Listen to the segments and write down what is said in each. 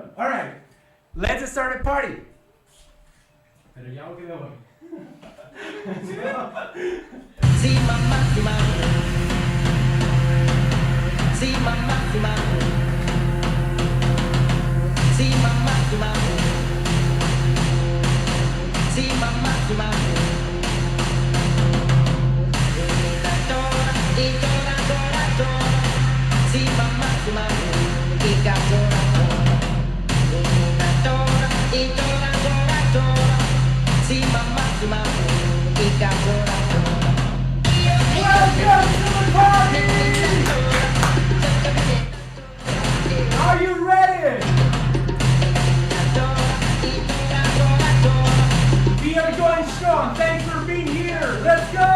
All right, let's start a party. Pero ya lo quedó bueno. Sí, mamá, sí, mamá. Sí, mamá, sí, mamá. Sí, mamá, sí, mamá. Sí, mamá, sí, mamá. Y toda, toda, toda. Sí, mamá, sí, mamá. Y toda, toda. Y toda, toda, toda. Sí, mamá, sí, mamá. Y toda, toda. Welcome to the party! Are you ready? We are going strong. Thanks for being here. Let's go!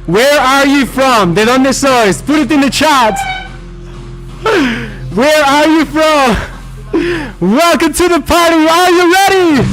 Where are you from? ¿De dónde sois? Put it in the chat. Where are you from? Welcome to the party. Are you ready?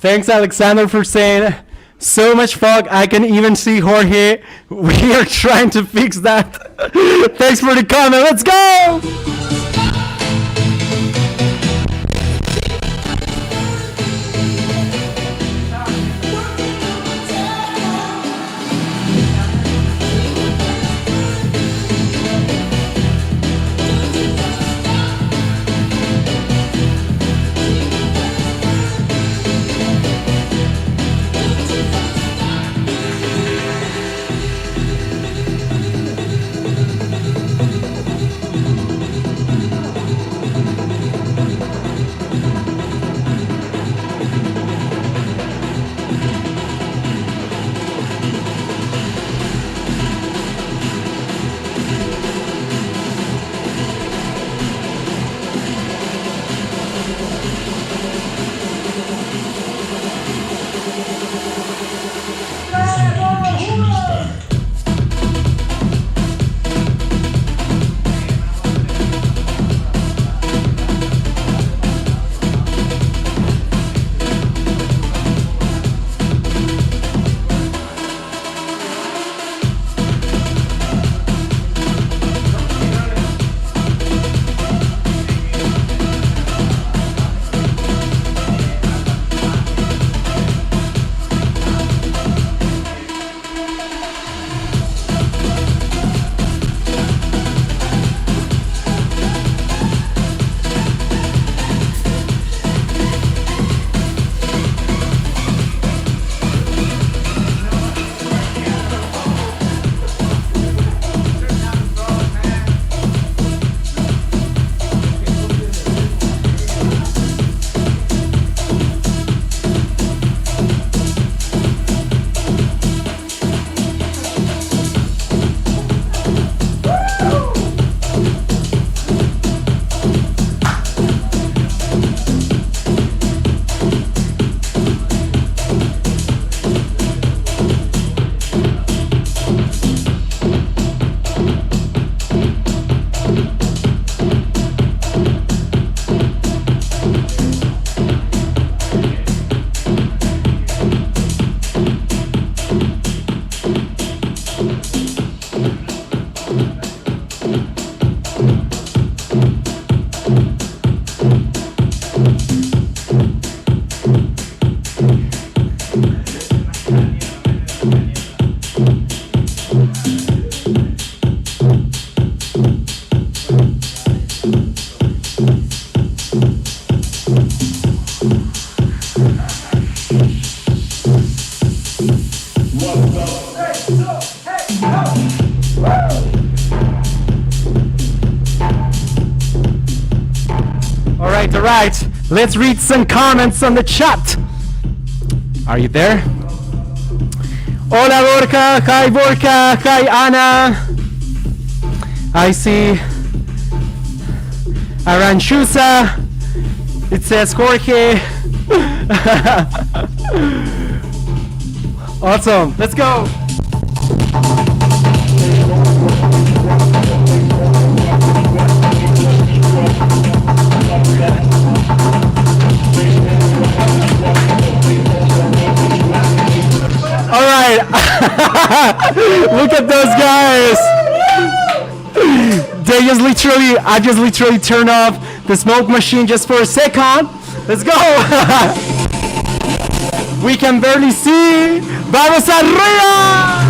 Thanks, Alexander, for saying so much fog. I can even see Jorge. We are trying to fix that. Thanks for the comment. Let's go! Alright, let's read some comments on the chat. Are you there? Hola Borja, hi Borja, hi Ana. I see Aranchusa. It says Jorge. Awesome, let's go. All right. Look at those guys. I just literally turned off the smoke machine just for a second. Let's go. We can barely see. Vamos arriba.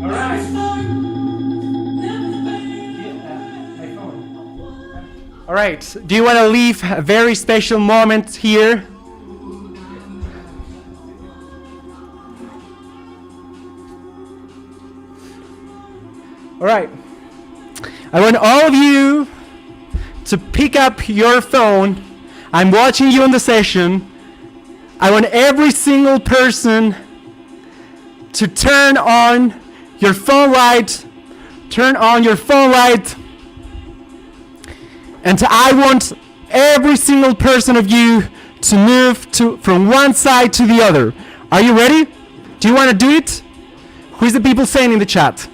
All right. My phone. All right. Do you want to leave a very special moment here? All right. I want all of you to pick up your phone. I'm watching you in the session. I want every single person to turn on your phone light. Turn on your phone light. And I want every single person of you to move from one side to the other. Are you ready? Do you want to do it? Who's the people saying in the chat?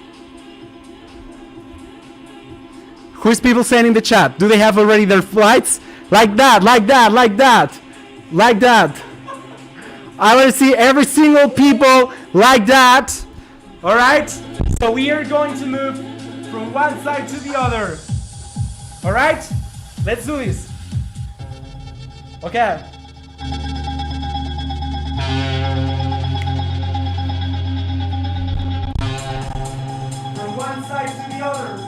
Who's people saying in the chat? Do they have already their lights? Like that, like that, like that, like that. I want to see every single people like that. All right? So we are going to move from one side to the other. All right? Let's do this. Okay. From one side to the other.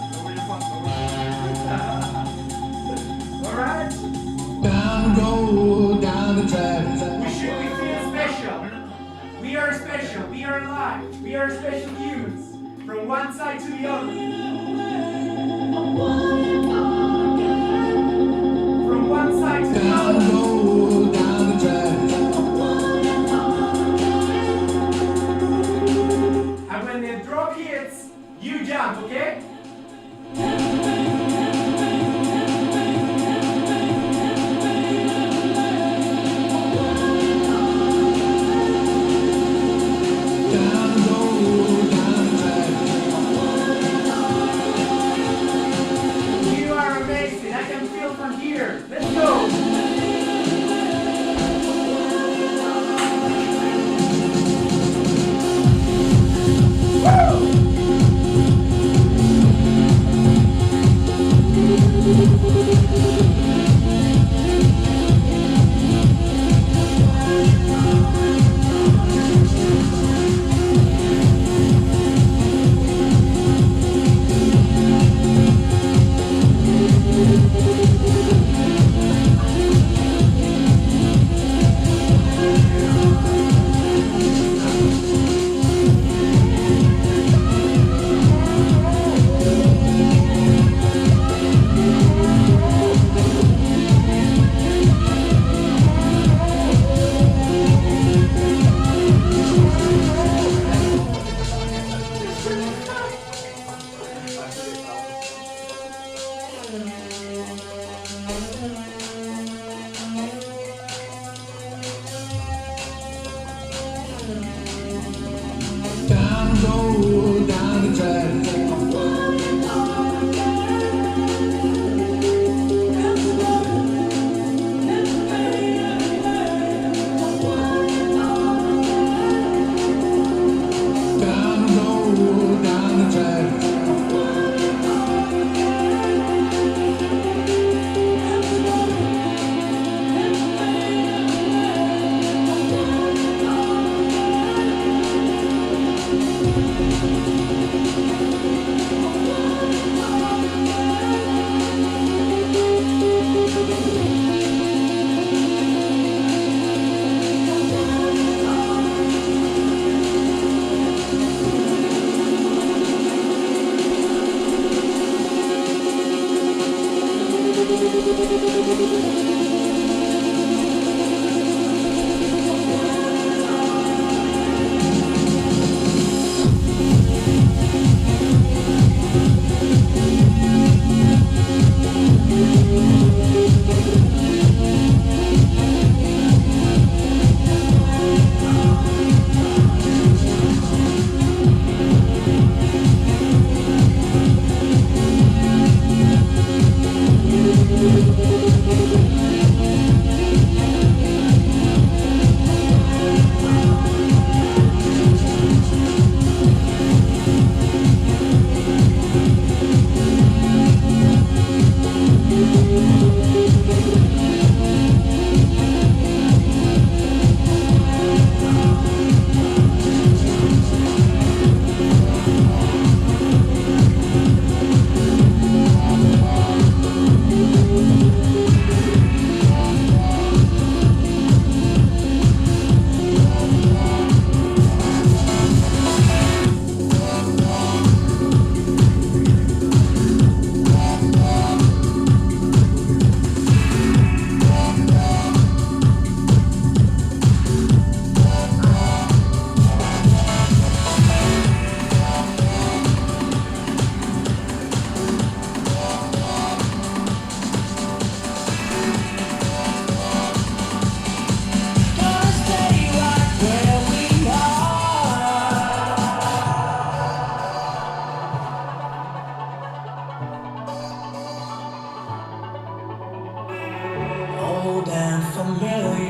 All right? Down the track. We feel special. We are special. We are alive. We are special humans. From one side to the other. From one side to the other. Down the track. And when the drop hits, you jump, okay? You are amazing. I can feel from here. Let's go. Down the track.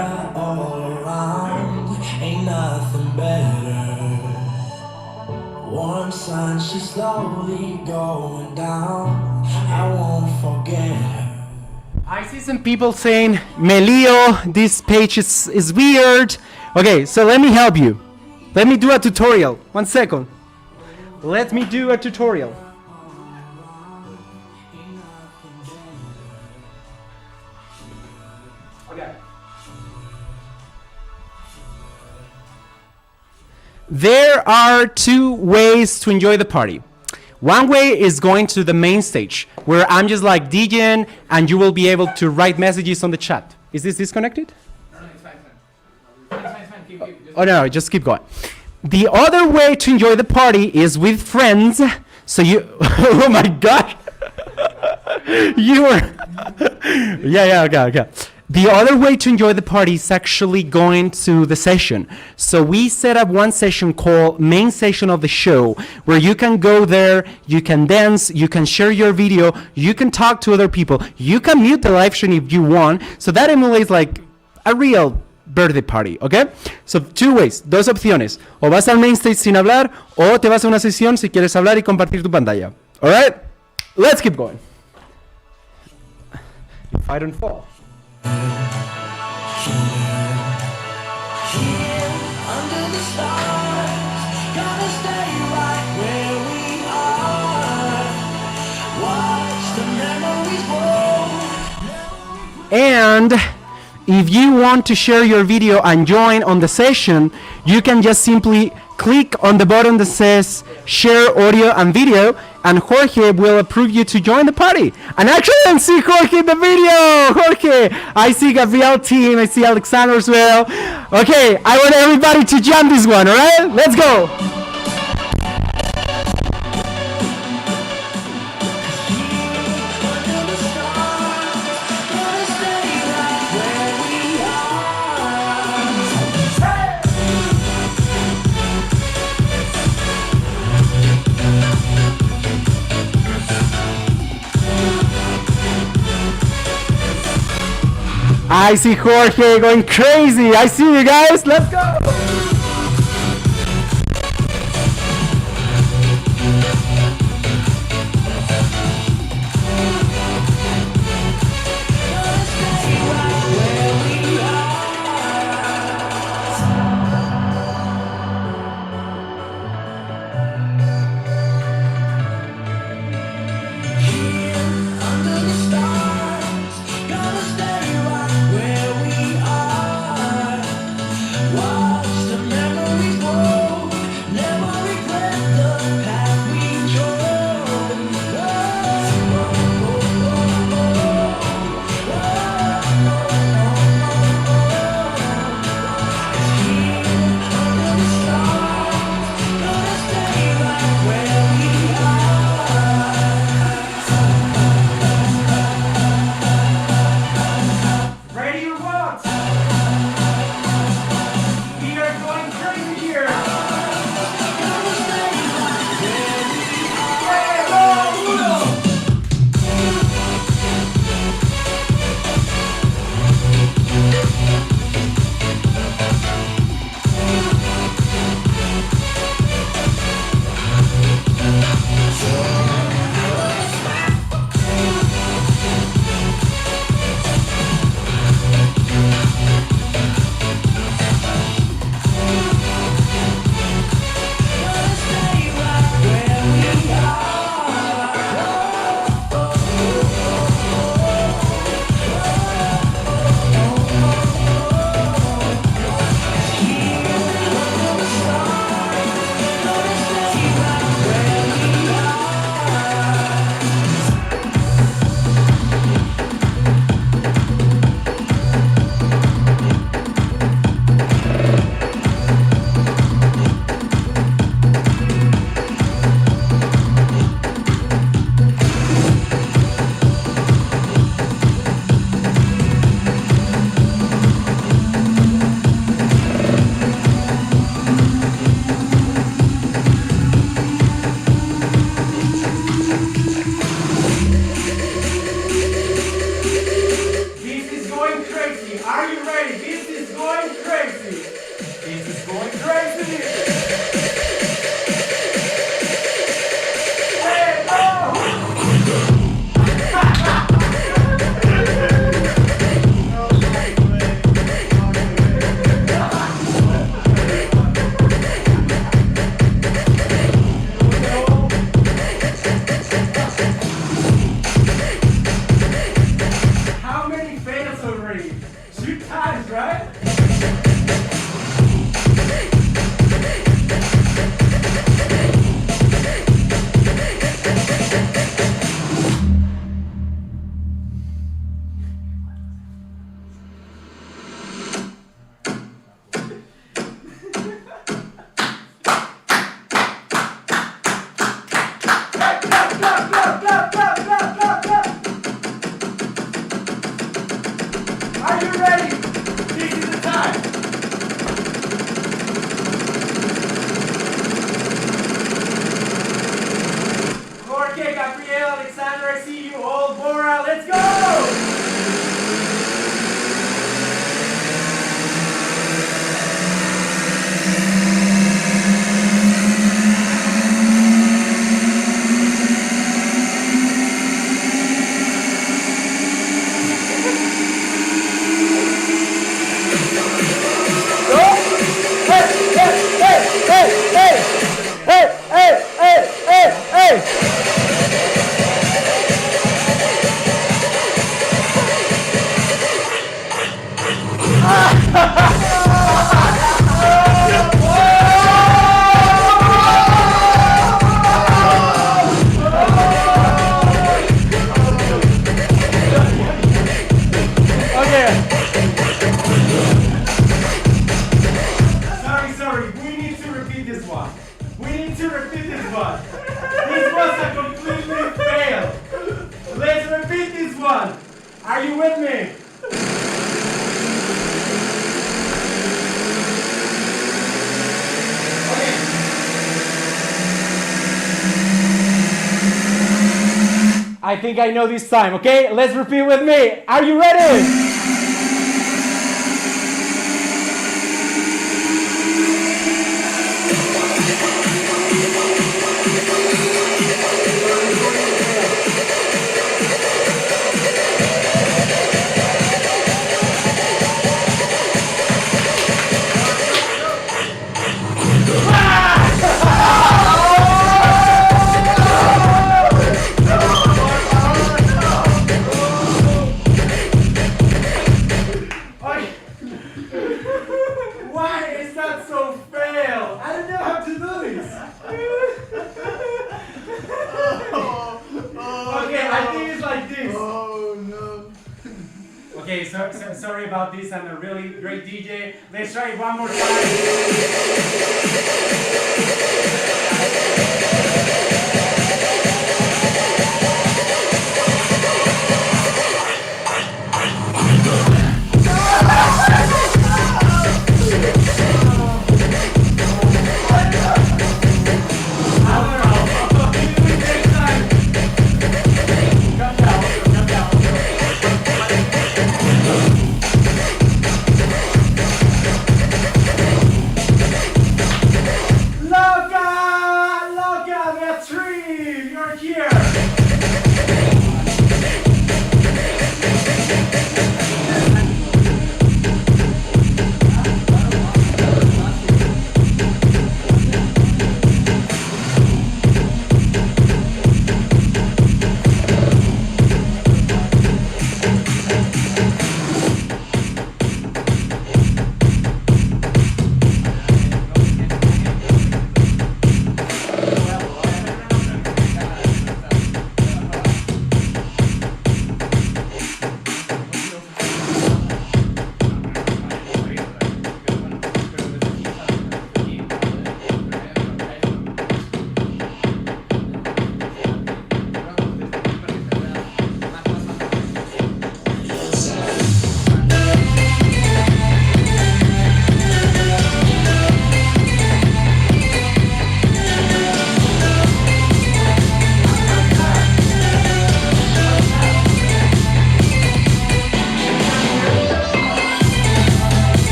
got all around, ain't nothing better. Warm sun, she's slowly going down. I won't forget her. I see some people saying, Melio, this page is weird. Okay, so let me help you. Let me do a tutorial. 1 second. Let me do a tutorial. Okay. There are 2 ways to enjoy the party. One way is going to the main stage, where I'm just like DJing and you will be able to write messages on the chat. Is this disconnected? No, it's fine. It's fine. Keep. Oh no, just keep going. The other way to enjoy the party is with friends. So you, oh my God, you were, okay. The other way to enjoy the party is actually going to the session. So we set up one session called main session of the show, where you can go there, you can dance, you can share your video, you can talk to other people, you can mute the live stream if you want. So that emulates like a real birthday party, okay? So 2 ways, 2 opciones. O vas al main stage sin hablar, o te vas a una sesión si quieres hablar y compartir tu pantalla. All right? Let's keep going. If I don't fall. And if you want to share your video and join on the session, you can just simply click on the button that says share audio and video, and Jorge will approve you to join the party. And actually, I see Jorge in the video. Jorge, I see Gabriel team, I see Alexander as well. Okay, I want everybody to jam this one, all right? Let's go. I see Jorge going crazy. I see you guys. Let's go. Watch Miguel, Alexander, I see you all. Bora, let's go! Sorry, we need to repeat this one. This was a completely fail. Let's repeat this one. Are you with me? Okay. I think I know this time, okay? Let's repeat with me. Are you ready? Why is that so fail? I don't know how to do this. Okay, I think it's like this. Oh no. Okay, sorry about this. I'm a really great DJ. Let's try it one more time.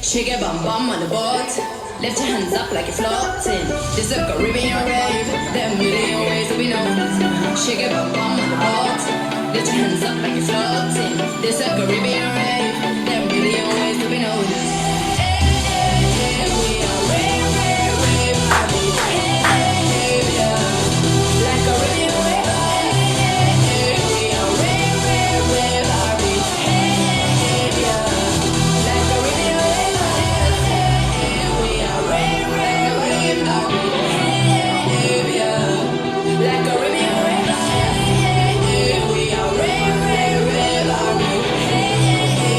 Shake your bum bum on the board. Lift your hands up like you're floating. This is a Caribbean rave. There are a million ways to be known. Shake your bum bum on the board. Lift your hands up like you're floating. This is a Caribbean rave. There are a million ways to be known. Hey, we are rave, rave, rave, party. Hey, yeah. Like a Caribbean wave. Hey, we are rave, rave, rave, party. Hey, yeah. Like a Caribbean wave. Hey, we are rave, rave, rave, party. Hey, yeah. Like a Caribbean wave. Hey, we are rave, rave, rave, party. Hey,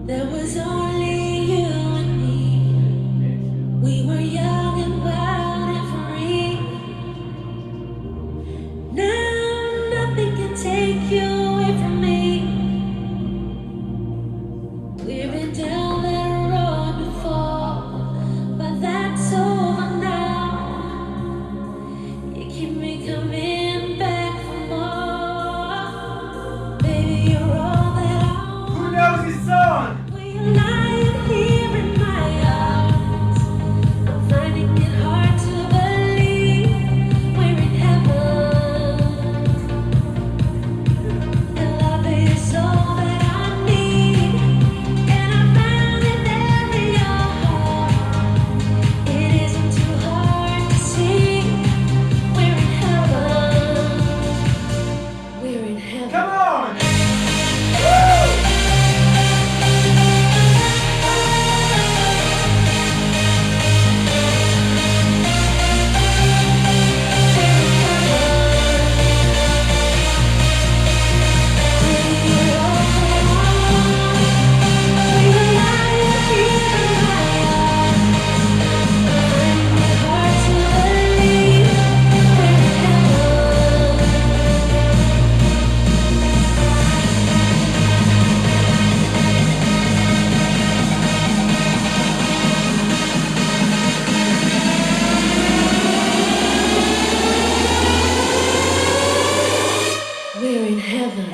There was only you and me. We were young and wild and free. Now nothing can take you away from me. We've been down that road before, but that's over now. You keep me coming back for more. Baby, you're all that I Who want. knows this song? We're lying here in my arms. I'm finding it hard to believe we're in heaven. And love is all that I need. And I found it there in your heart. It isn't too hard to see. We're in heaven. We're in heaven. Come on! We're in heaven.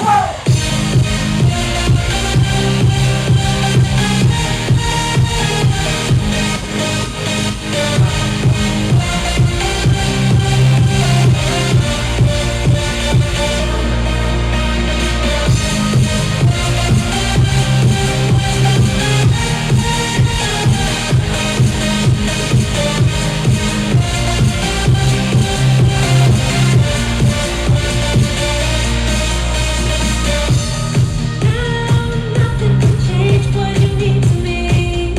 Nothing can change what you mean to me.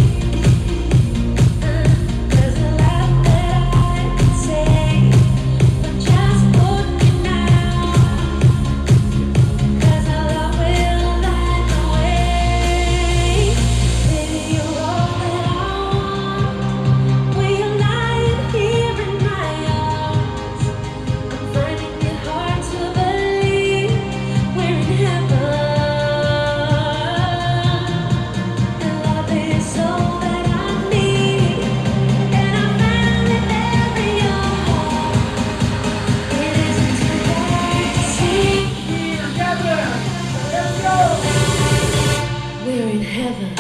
There's a lot that I can say, but just put me now. 'Cause our love will light the way. Baby, you're all that I want. We are lying here in my arms. I'm finding it hard to believe we're in heaven. And love is all that I need. And I found it there in your heart. It isn't too hard to see. We're heaven! Let's go! We're in heaven.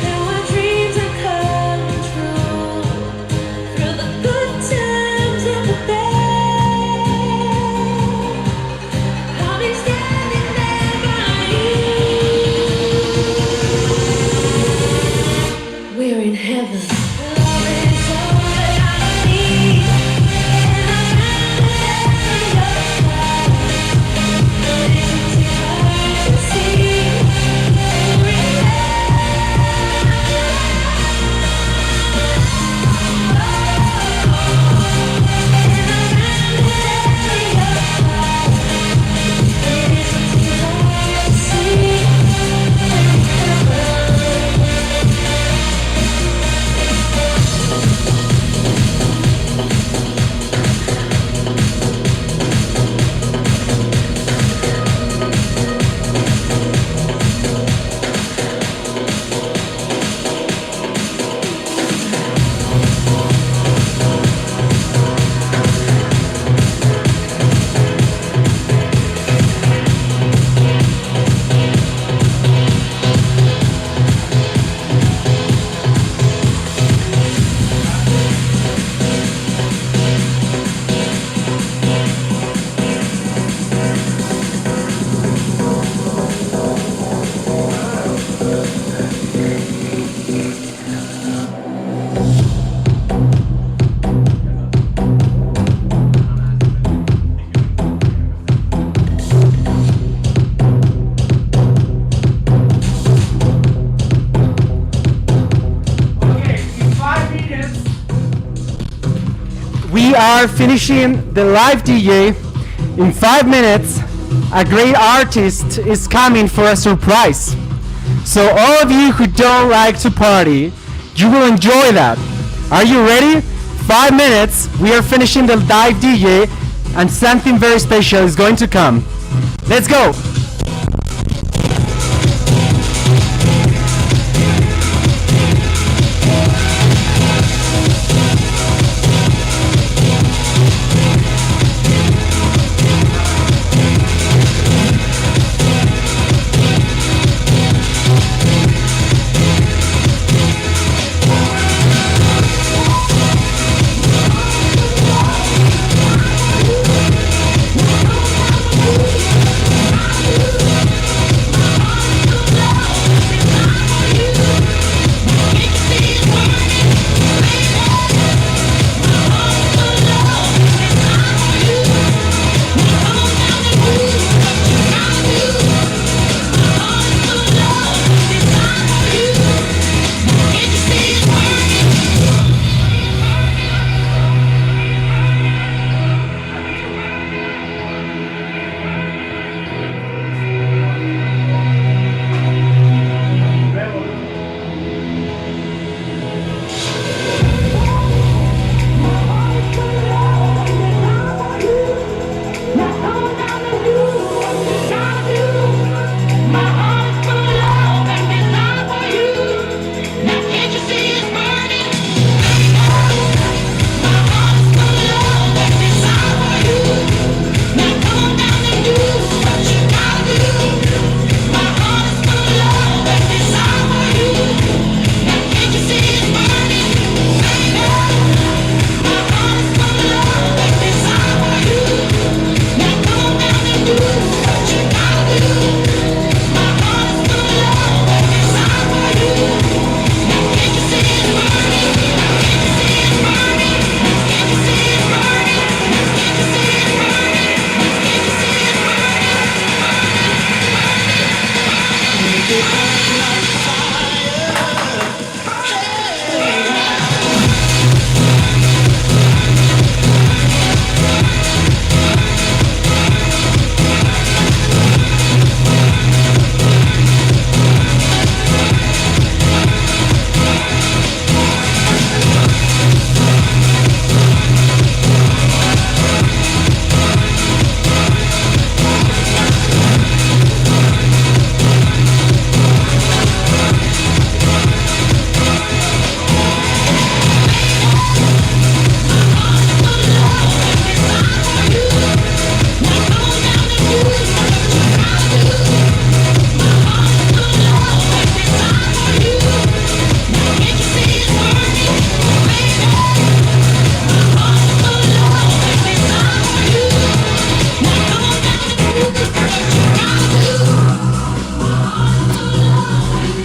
Now our dreams are coming true. Through the good times and the bad, I'll be standing there by you. are finishing the live DJ. In 5 minutes, a great artist is coming for a surprise. So all of you who don't like to party, you will enjoy that. Are you ready? 5 minutes, we are finishing the live DJ and something very special is going to come. Let's go!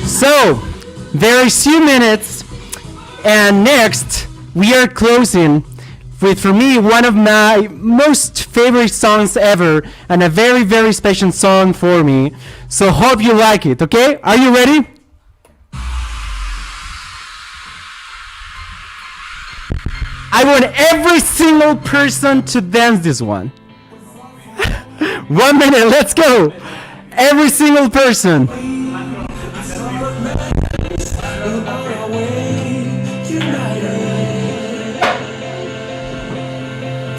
So, there is 2 minutes, and next we are closing with, for me, one of my most favorite songs ever, and a very, very special song for me. So, hope you like it, okay? Are you ready? I want every single person to dance this one. 1 minute, let's go! Every single person.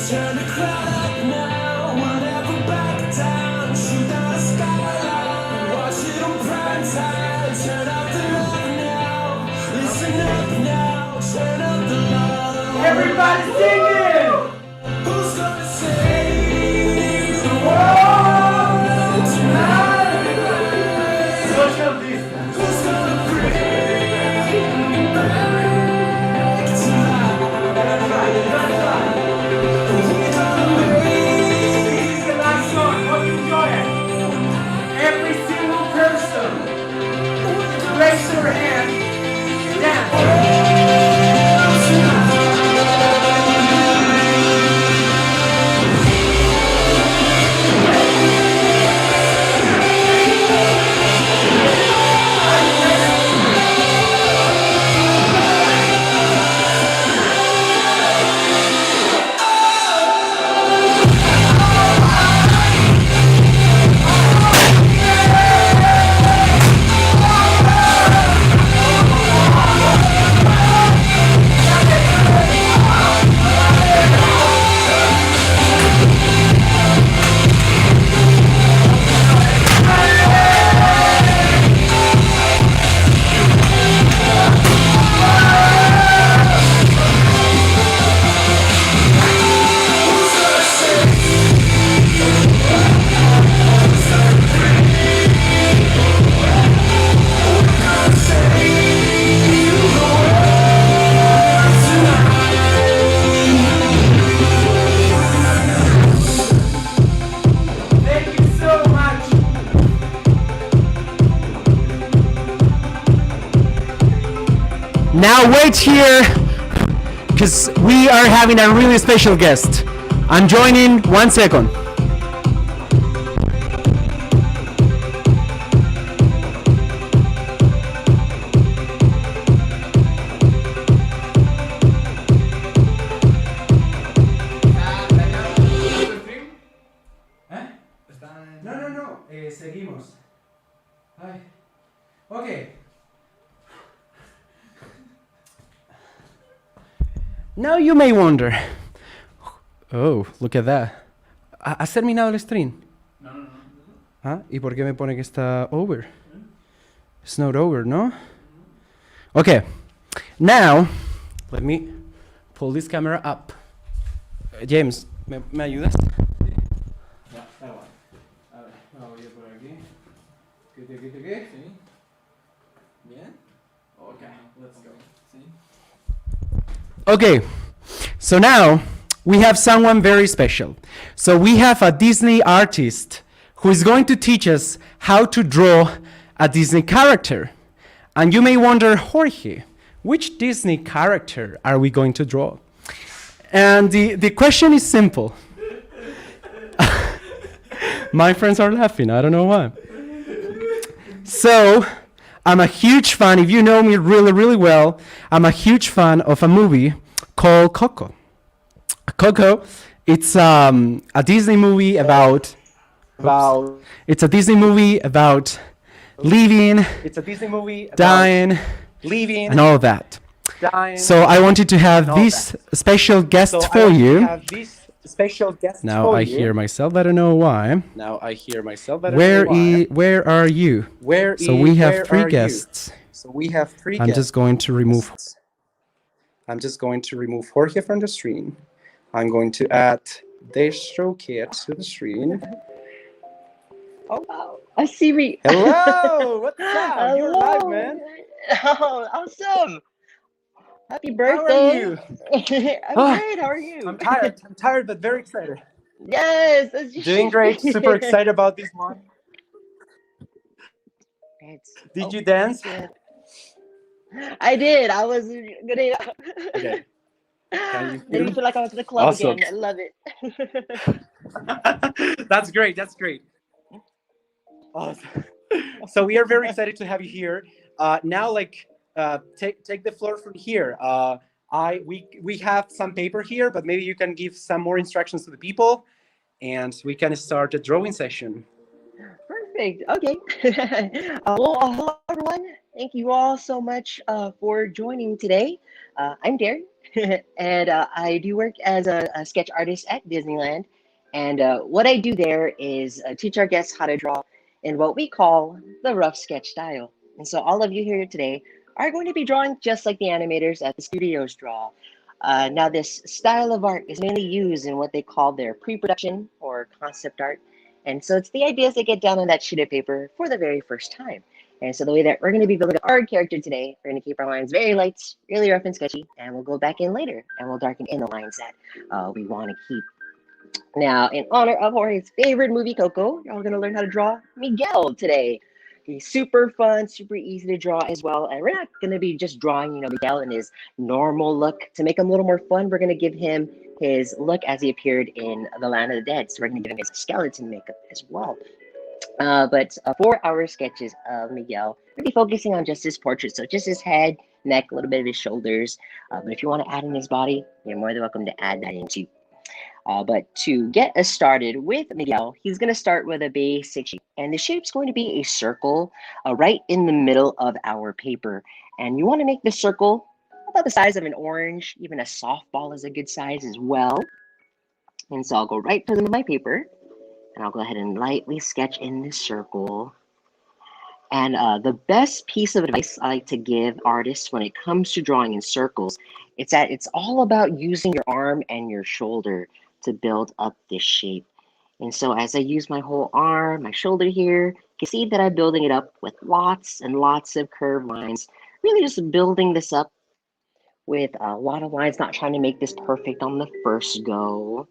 Turn the crowd up now, we'll never back down. Shoot down the skyline, watch it on prime time. Turn up the love now, listen up now. Turn up the love. Everybody singing! Who's gonna save the world tonight? Social distance. Who's gonna bring back to life? This is the last song. Hope you enjoy it. Every single person, raise your hand, dance. Now wait here, because we are having a really special guest. I'm joining 1 second. ¿Eh? No. Seguimos. Ay. Okay. Now you may wonder. Oh, look at that. ¿Has terminado el stream? No. ¿Ah? ¿Y por qué me pone que está over? It's not over, no? Okay. Now, let me pull this camera up. James, ¿me ayudas? Ya, da igual. A ver, vamos a ir por aquí. ¿Qué? Sí. Bien. Okay, let's go. Sí. Okay, so now we have someone very special. So we have a Disney artist who is going to teach us how to draw a Disney character. And you may wonder, Jorge, which Disney character are we going to draw? And the question is simple. My friends are laughing, I don't know why. So, I'm a huge fan, if you know me really, really well, I'm a huge fan of a movie called Coco. Coco, it's a Disney movie about it's a Disney movie about leaving, dying, and all that. So I wanted to have this special guest for you. Now I hear myself, I don't know why. Where are you? So we have three guests. I'm just going to remove Jorge from the screen. I'm going to add Destro Kid to the screen. Oh wow, I see me. Hello, what's up? You're live, Hello. man. Oh, awesome. Happy How birthday. are you? I'm Ah, great. How are you? I'm tired, but very excited. Yes, as you Doing should great, be. super excited about this one. Did you dance? Yeah. I did. I was gonna. Okay. Can you Made me feel? feel like I was in the club Awesome. again. I love it. That's great. Awesome. So we are very excited to have you here. Now, take the floor from here. We have some paper here, but maybe you can give some more instructions to the people, and we can start a drawing session. Perfect. Okay. Hello everyone. Thank you all so much for joining today. I'm Derek, and I do work as a sketch artist at Disneyland. And what I do there is teach our guests how to draw in what we call the rough sketch style. And so all of you here today are going to be drawing just like the animators at the studios draw. Now, this style of art is mainly used in what they call their pre-production or concept art. And so it's the ideas that get down on that sheet of paper for the very first time. And so the way that we're going to be building our character today, we're going to keep our lines very light, really rough and sketchy, and we'll go back in later and we'll darken in the lines that we want to keep. Now, in honor of Jorge's favorite movie, Coco, y'all going to learn how to draw Miguel today. He's super fun, super easy to draw as well. And we're not going to be just drawing, Miguel in his normal look. To make him a little more fun, we're going to give him his look as he appeared in The Land of the Dead. So we're going to give him his skeleton makeup as well. But for our sketches of Miguel, we'll be focusing on just his portrait. So just his head, neck, a little bit of his shoulders. But if you want to add in his body, you're more than welcome to add that in too. But to get us started with Miguel, he's going to start with a basic shape. And the shape's going to be a circle right in the middle of our paper. And you want to make the circle about the size of an orange. Even a softball is a good size as well. And so I'll go right to the my paper. And I'll go ahead and lightly sketch in this circle. And the best piece of advice I like to give artists when it comes to drawing in circles, it's that it's all about using your arm and your shoulder to build up this shape. And so as I use my whole arm, my shoulder here, you can see that I'm building it up with lots and lots of curved lines, really just building this up with a lot of lines, not trying to make this perfect on the first go.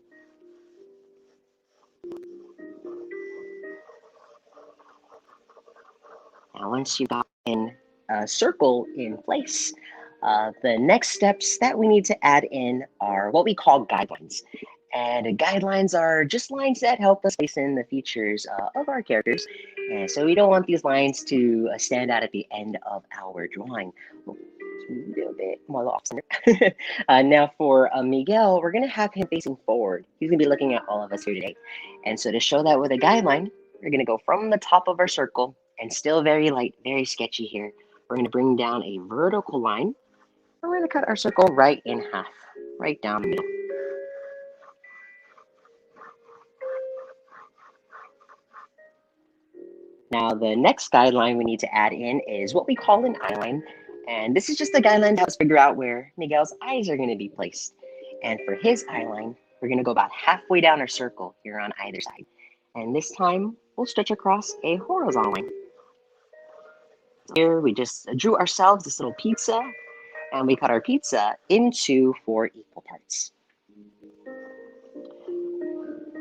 Now, once you got a circle in place, The next steps that we need to add in are what we call guidelines. And guidelines are just lines that help us place in the features of our characters. And so we don't want these lines to stand out at the end of our drawing. Oh, it's a little bit more off center. Now for Miguel, we're going to have him facing forward. He's going to be looking at all of us here today. And so to show that with a guideline, we're going to go from the top of our circle and still very light, very sketchy here. We're going to bring down a vertical line. And we're going to cut our circle right in half, right down the middle. Now, the next guideline we need to add in is what we call an eyeline. And this is just a guideline to help us figure out where Miguel's eyes are going to be placed. And for his eyeline, we're going to go about halfway down our circle here on either side. And this time, we'll stretch across a horizontal line. Here, we just drew ourselves this little pizza, and we cut our pizza into 4 equal parts.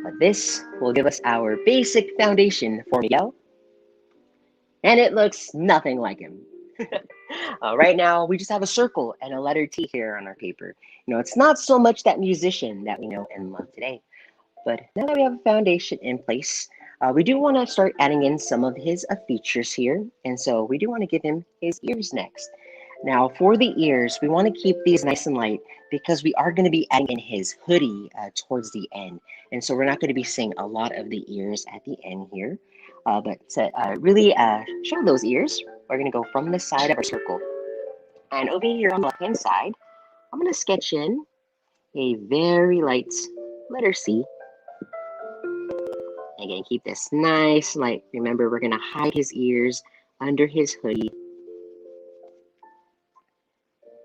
But this will give us our basic foundation for Miguel. And it looks nothing like him. Right now, we just have a circle and a letter T here on our paper. You know, it's not so much that musician that we know and love today. But now that we have a foundation in place, we do want to start adding in some of his features here. And so we do want to give him his ears next. Now, for the ears, we want to keep these nice and light because we are going to be adding in his hoodie towards the end. And so we're not going to be seeing a lot of the ears at the end here. But to really show those ears, we're going to go from the side of our circle. And over here on the left-hand side, I'm going to sketch in a very light letter C. Again, keep this nice light. Remember, we're going to hide his ears under his hoodie.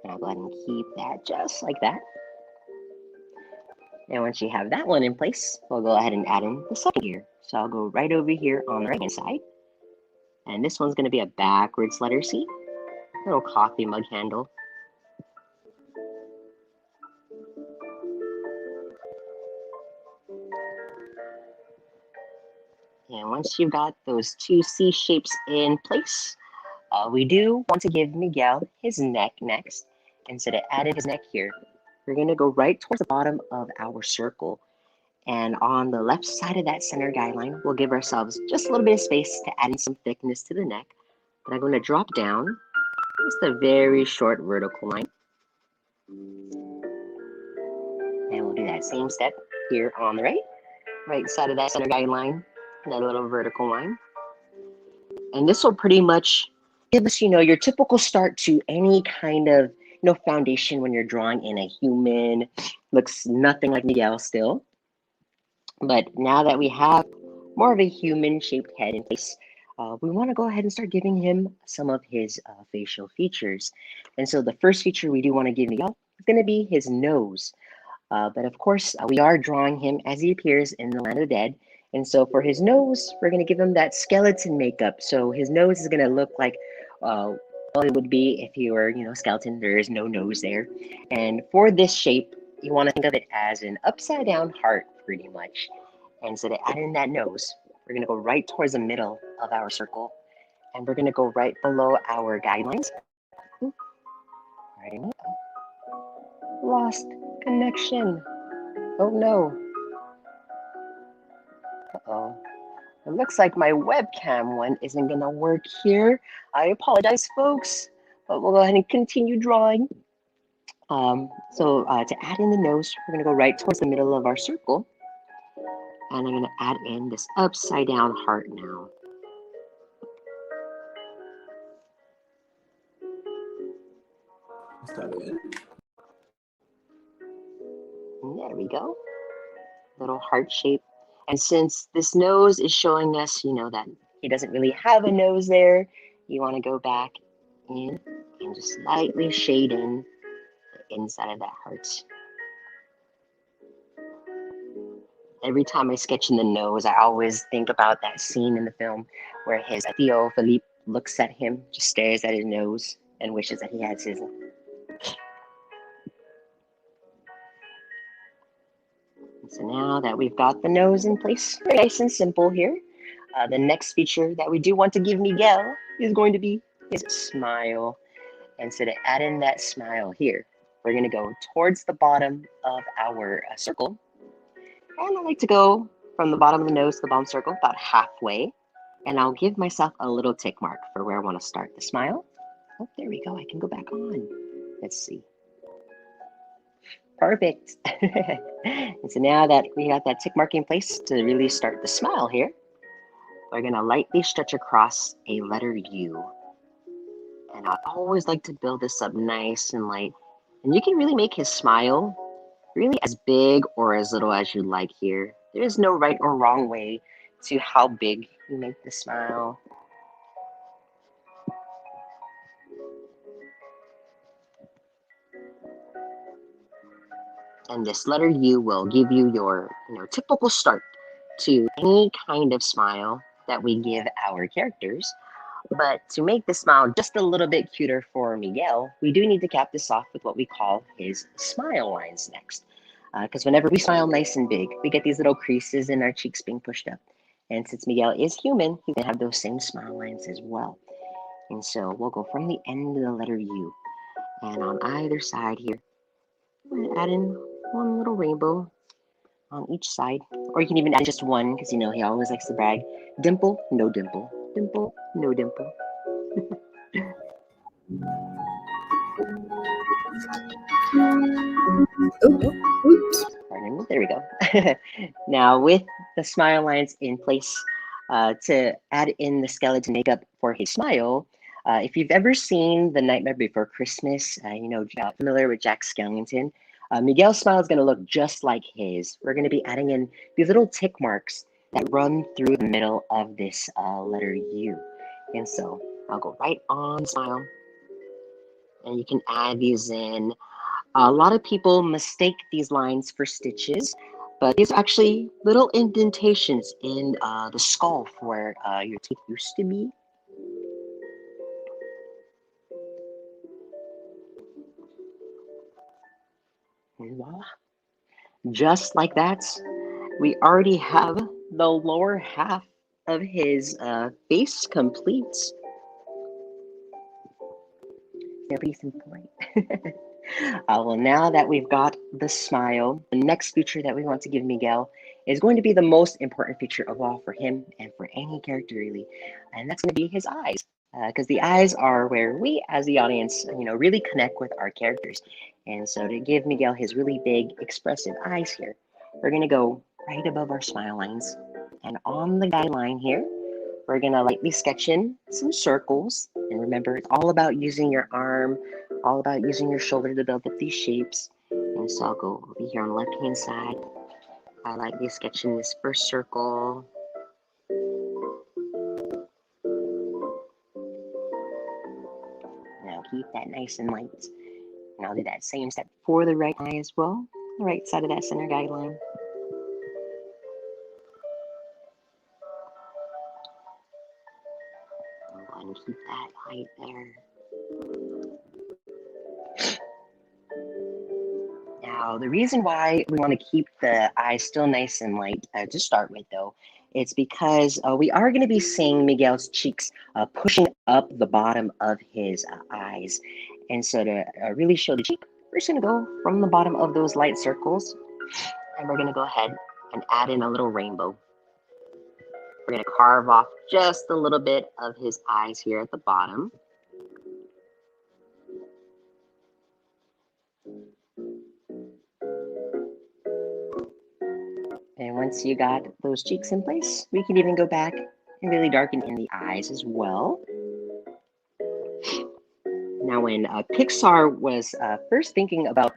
And I'll go ahead and keep that just like that. And once you have that one in place, we'll go ahead and add in the second ear. So I'll go right over here on the right-hand side. And this one's going to be a backwards letter C. Little coffee mug handle. And once you've got those 2 C shapes in place, we do want to give Miguel his neck next. Instead of adding his neck here, we're going to go right towards the bottom of our circle. And on the left side of that center guideline, we'll give ourselves just a little bit of space to add in some thickness to the neck. But I'm going to drop down just a very short vertical line. And we'll do that same step here on the right side of that center guideline, that little vertical line. And this will pretty much give us, your typical start to any kind of, foundation when you're drawing in a human. Looks nothing like Miguel still. But now that we have more of a human-shaped head in place, we want to go ahead and start giving him some of his facial features. And so the first feature we do want to give Miguel is going to be his nose. But of course, we are drawing him as he appears in the Land of the Dead. And so for his nose, we're going to give him that skeleton makeup. So his nose is going to look like well, it would be if you were, a skeleton. There is no nose there. And for this shape, you want to think of it as an upside down heart, pretty much. And so to add in that nose, we're going to go right towards the middle of our circle. And we're going to go right below our guidelines. Right. Lost connection. Oh no. Uh-oh. It looks like my webcam one isn't going to work here. I apologize, folks, but we'll go ahead and continue drawing. So to add in the nose, we're going to go right towards the middle of our circle. And I'm going to add in this upside down heart now. Está bien. And there we go. Little heart shape. And since this nose is showing us, that he doesn't really have a nose there, you want to go back in and just lightly shade in the inside of that heart. Every time I sketch in the nose, I always think about that scene in the film where his Theo Philippe looks at him, just stares at his nose, and wishes that he had his. So now that we've got the nose in place, very nice and simple here, the next feature that we do want to give Miguel is going to be his smile. And so to add in that smile here, we're going to go towards the bottom of our circle. And I like to go from the bottom of the nose to the bottom circle, about halfway. And I'll give myself a little tick mark for where I want to start the smile. Oh, there we go. I can go back on. Let's see. Perfect. And so now that we got that tick mark in place to really start the smile here, we're going to lightly stretch across a letter U. And I always like to build this up nice and light. And you can really make his smile really as big or as little as you like here. There is no right or wrong way to how big you make the smile. And this letter U will give you your typical start to any kind of smile that we give our characters. But to make the smile just a little bit cuter for Miguel, we do need to cap this off with what we call his smile lines next. Because whenever we smile nice and big, we get these little creases in our cheeks being pushed up. And since Miguel is human, he can have those same smile lines as well. And so we'll go from the end of the letter U. And on either side here, we're going to add in one little rainbow on each side. Or you can even add just one, because he always likes to brag. Dimple, no dimple. Dimple, no dimple. Oops. Pardon me. There we go. Now with the smile lines in place, to add in the skeleton makeup for his smile, if you've ever seen The Nightmare Before Christmas, familiar with Jack Skellington, Miguel's smile is going to look just like his. We're going to be adding in these little tick marks that run through the middle of this letter U. And so I'll go right on smile. And you can add these in. A lot of people mistake these lines for stitches, but these are actually little indentations in the skull where your teeth used to be. And voila. Just like that, we already have the lower half of his face complete. Very simple. Well, now that we've got the smile, the next feature that we want to give Miguel is going to be the most important feature of all for him and for any character really, and that's going to be his eyes. Because the eyes are where we, as the audience, really connect with our characters. And so to give Miguel his really big, expressive eyes here, we're going to go right above our smile lines. And on the guideline here, we're going to lightly sketch in some circles. And remember, it's all about using your arm, all about using your shoulder to build up these shapes. And so I'll go over here on the left-hand side. I lightly sketch in this first circle. Now keep that nice and light. And I'll do that same step for the right eye as well, the right side of that center guideline. And keep that light there. Now, the reason why we want to keep the eyes still nice and light to start with, though, it's because we are going to be seeing Miguel's cheeks pushing up the bottom of his eyes. And so to really show the cheek, we're just going to go from the bottom of those light circles, and we're going to go ahead and add in a little rainbow. We're going to carve off just a little bit of his eyes here at the bottom. And once you got those cheeks in place, we can even go back and really darken in the eyes as well. Now, when Pixar was first thinking about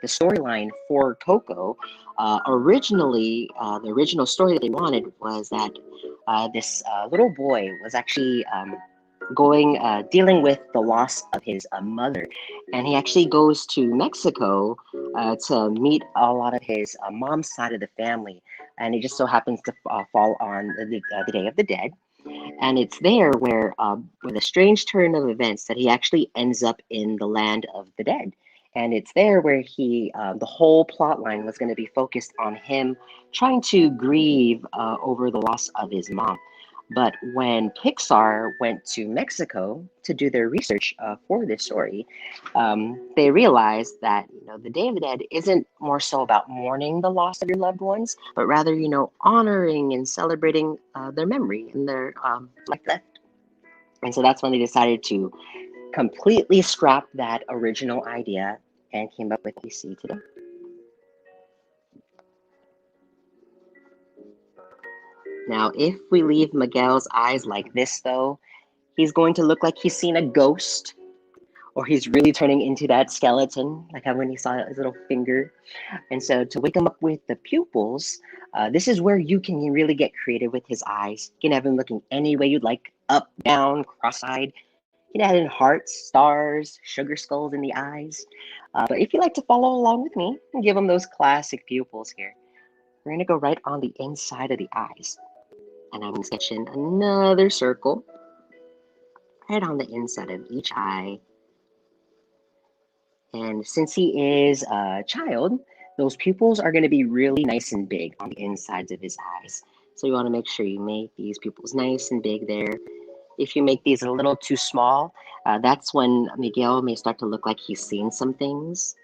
the storyline for Coco, originally, the original story that they wanted was that this little boy was actually dealing with the loss of his mother. And he actually goes to Mexico to meet a lot of his mom's side of the family. And it just so happens to fall on the Day of the Dead. And it's there where, with a strange turn of events, that he actually ends up in the land of the dead. And it's there where the whole plot line was going to be focused on him trying to grieve over the loss of his mom. But when Pixar went to Mexico to do their research for this story, they realized that the Day of the Dead isn't more so about mourning the loss of your loved ones, but rather honoring and celebrating their memory and their life left. And so that's when they decided to completely scrap that original idea and came up with what we see today. Now, if we leave Miguel's eyes like this, though, he's going to look like he's seen a ghost, or he's really turning into that skeleton, like how when he saw his little finger. And so to wake him up with the pupils, this is where you can really get creative with his eyes. You can have him looking any way you'd like, up, down, cross-eyed. You can add in hearts, stars, sugar skulls in the eyes. But if you like to follow along with me and give him those classic pupils here, we're going to go right on the inside of the eyes. And I'm going to sketch in another circle right on the inside of each eye. And since he is a child, those pupils are going to be really nice and big on the insides of his eyes. So you want to make sure you make these pupils nice and big there. If you make these a little too small, that's when Miguel may start to look like he's seen some things.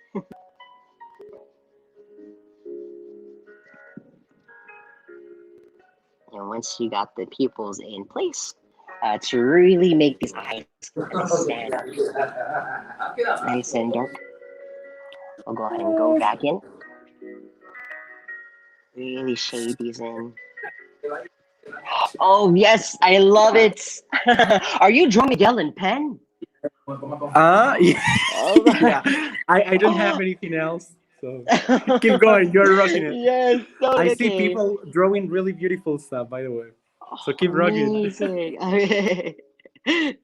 And once you got the pupils in place, to really make these eyes kind of stand up nice and dark, I'll go ahead and go back in. Really shade these in. Oh, yes, I love it. Are you drawing Miguel in pen? Yeah. Oh, Yeah. I don't have anything else. So keep going. You're rocking it. yes, so I see okay. people drawing really beautiful stuff, by the way. So keep rocking. Amazing. Okay. There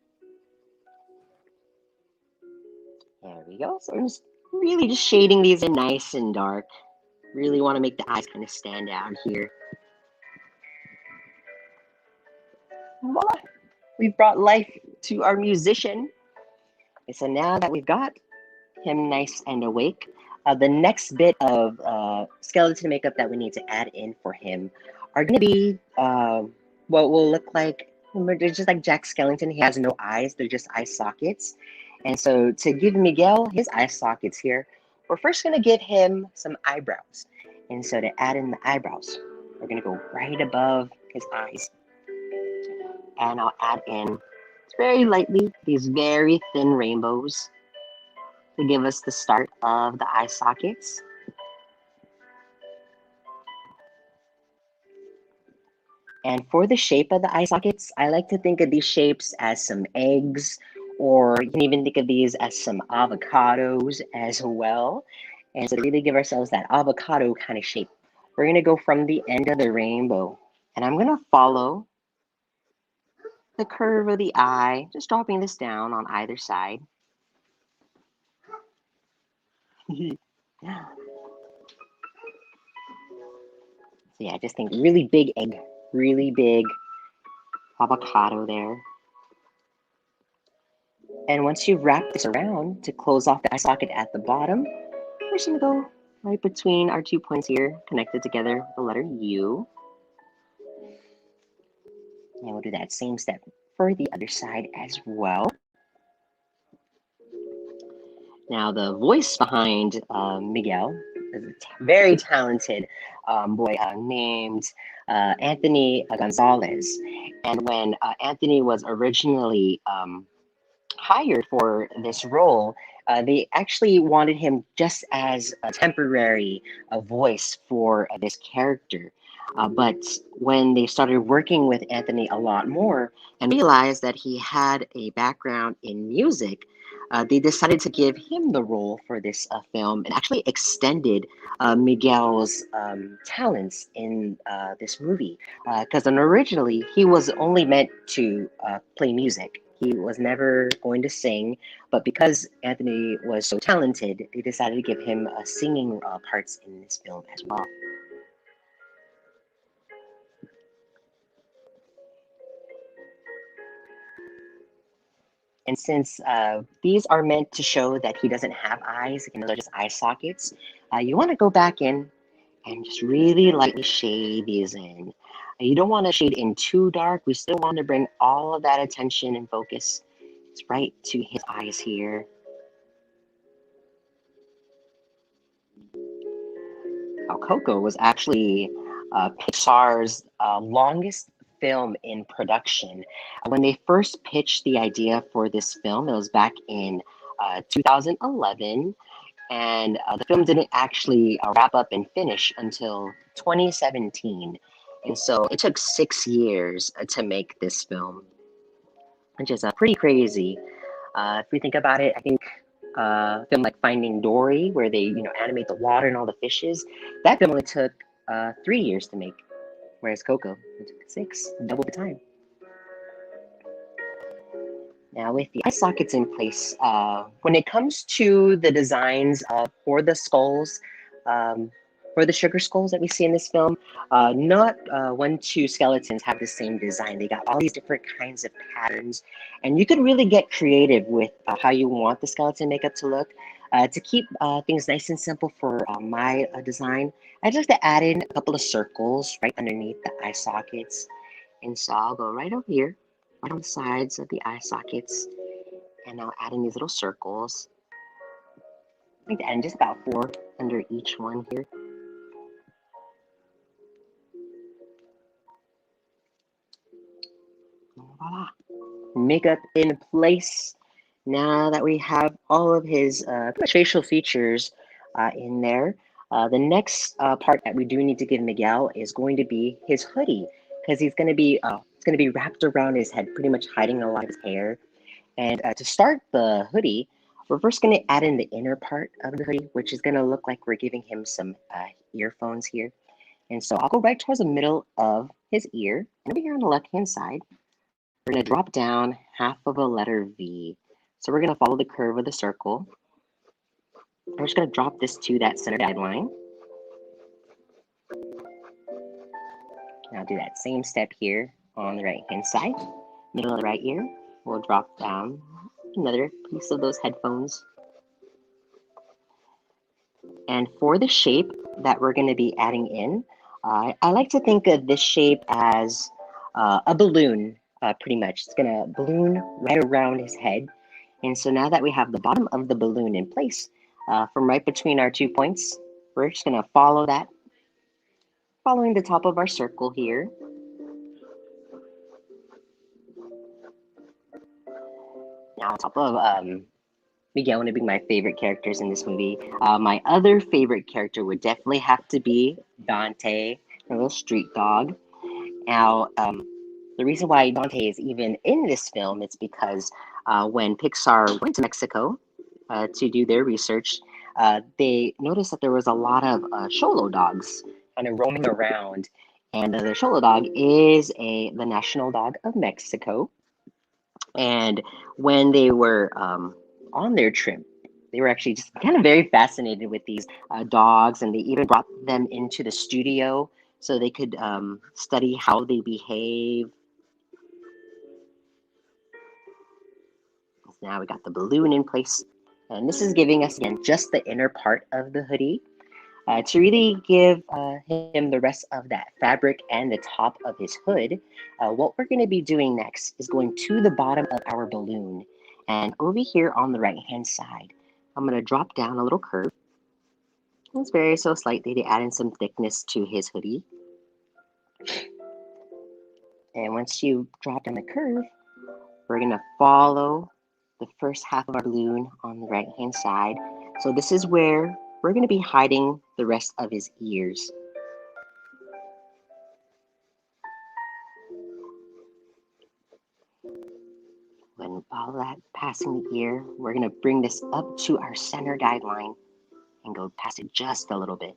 we go. So I'm just really just shading these in nice and dark. Really want to make the eyes kind of stand out here. Voila. We've brought life to our musician. Okay, so now that we've got him nice and awake, the next bit of skeleton makeup that we need to add in for him are going to be what will look like, they're just like Jack Skellington. He has no eyes, they're just eye sockets. And so to give Miguel his eye sockets here, we're first going to give him some eyebrows. And so to add in the eyebrows, we're going to go right above his eyes. And I'll add in very lightly these very thin rainbows to give us the start of the eye sockets. And for the shape of the eye sockets, I like to think of these shapes as some eggs, or you can even think of these as some avocados as well. And so to really give ourselves that avocado kind of shape, we're going to go from the end of the rainbow. And I'm going to follow the curve of the eye, just dropping this down on either side. So yeah, just think really big egg, really big avocado there. And once you wrap this around to close off the eye socket at the bottom, we're just gonna go right between our 2 points here, connected together with the letter U. And we'll do that same step for the other side as well. Now, the voice behind Miguel is a very talented boy named Anthony Gonzalez. And when Anthony was originally hired for this role, they actually wanted him just as a temporary voice for this character. But when they started working with Anthony a lot more and realized that he had a background in music, they decided to give him the role for this film and actually extended Miguel's talents in this movie. Because originally he was only meant to play music. He was never going to sing, but because Anthony was so talented, they decided to give him singing parts in this film as well. And since these are meant to show that he doesn't have eyes, they're just eye sockets, you want to go back in and just really lightly shade these in. You don't want to shade in too dark. We still want to bring all of that attention and focus right to his eyes here. Now, Coco was actually Pixar's longest film in production. When they first pitched the idea for this film, it was back in 2011, and the film didn't actually wrap up and finish until 2017. And so it took 6 years to make this film, which is pretty crazy. If we think about it, I think film like Finding Dory, where they animate the water and all the fishes, that film only took 3 years to make, whereas Coco it took 6, double the time. Now with the eye sockets in place, when it comes to the designs for the skulls, for the sugar skulls that we see in this film, not one, two skeletons have the same design. They got all these different kinds of patterns, and you could really get creative with how you want the skeleton makeup to look. To keep things nice and simple for my design, I'd like to add in a couple of circles right underneath the eye sockets. And so I'll go right over here, right on the sides of the eye sockets, and I'll add in these little circles. I like to add in just about 4 under each one here. Voila. Makeup in place. Now that we have all of his facial features in there, the next part that we do need to give Miguel is going to be his hoodie, because he's going to be wrapped around his head, pretty much hiding a lot of his hair. And to start the hoodie, we're first going to add in the inner part of the hoodie, which is going to look like we're giving him some earphones here. And so I'll go right towards the middle of his ear, and over here on the left-hand side, we're going to drop down half of a letter V. So we're going to follow the curve of the circle. We're just going to drop this to that center guideline. Now do that same step here on the right-hand side. Middle of the right ear, we'll drop down another piece of those headphones. And for the shape that we're going to be adding in, I like to think of this shape as a balloon. Pretty much. It's going to balloon right around his head. And so now that we have the bottom of the balloon in place, from right between our 2 points, we're just going to follow that, following the top of our circle here. Now on top of Miguel, one of my favorite characters in this movie, my other favorite character would definitely have to be Dante, a little street dog. Now, the reason why Dante is even in this film is because when Pixar went to Mexico to do their research, they noticed that there was a lot of Xolo dogs kind of roaming around. And the Xolo dog is the national dog of Mexico. And when they were on their trip, they were actually just kind of very fascinated with these dogs, and they even brought them into the studio so they could study how they behave. Now we got the balloon in place, and this is giving us, again, just the inner part of the hoodie to really give him the rest of that fabric and the top of his hood. What we're going to be doing next is going to the bottom of our balloon, and over here on the right hand side, I'm going to drop down a little curve. It's very so slightly to add in some thickness to his hoodie. And once you drop down the curve, we're going to follow the first half of our balloon on the right hand side. So this is where we're going to be hiding the rest of his ears. When all that passing the ear, we're going to bring this up to our center guideline and go past it just a little bit.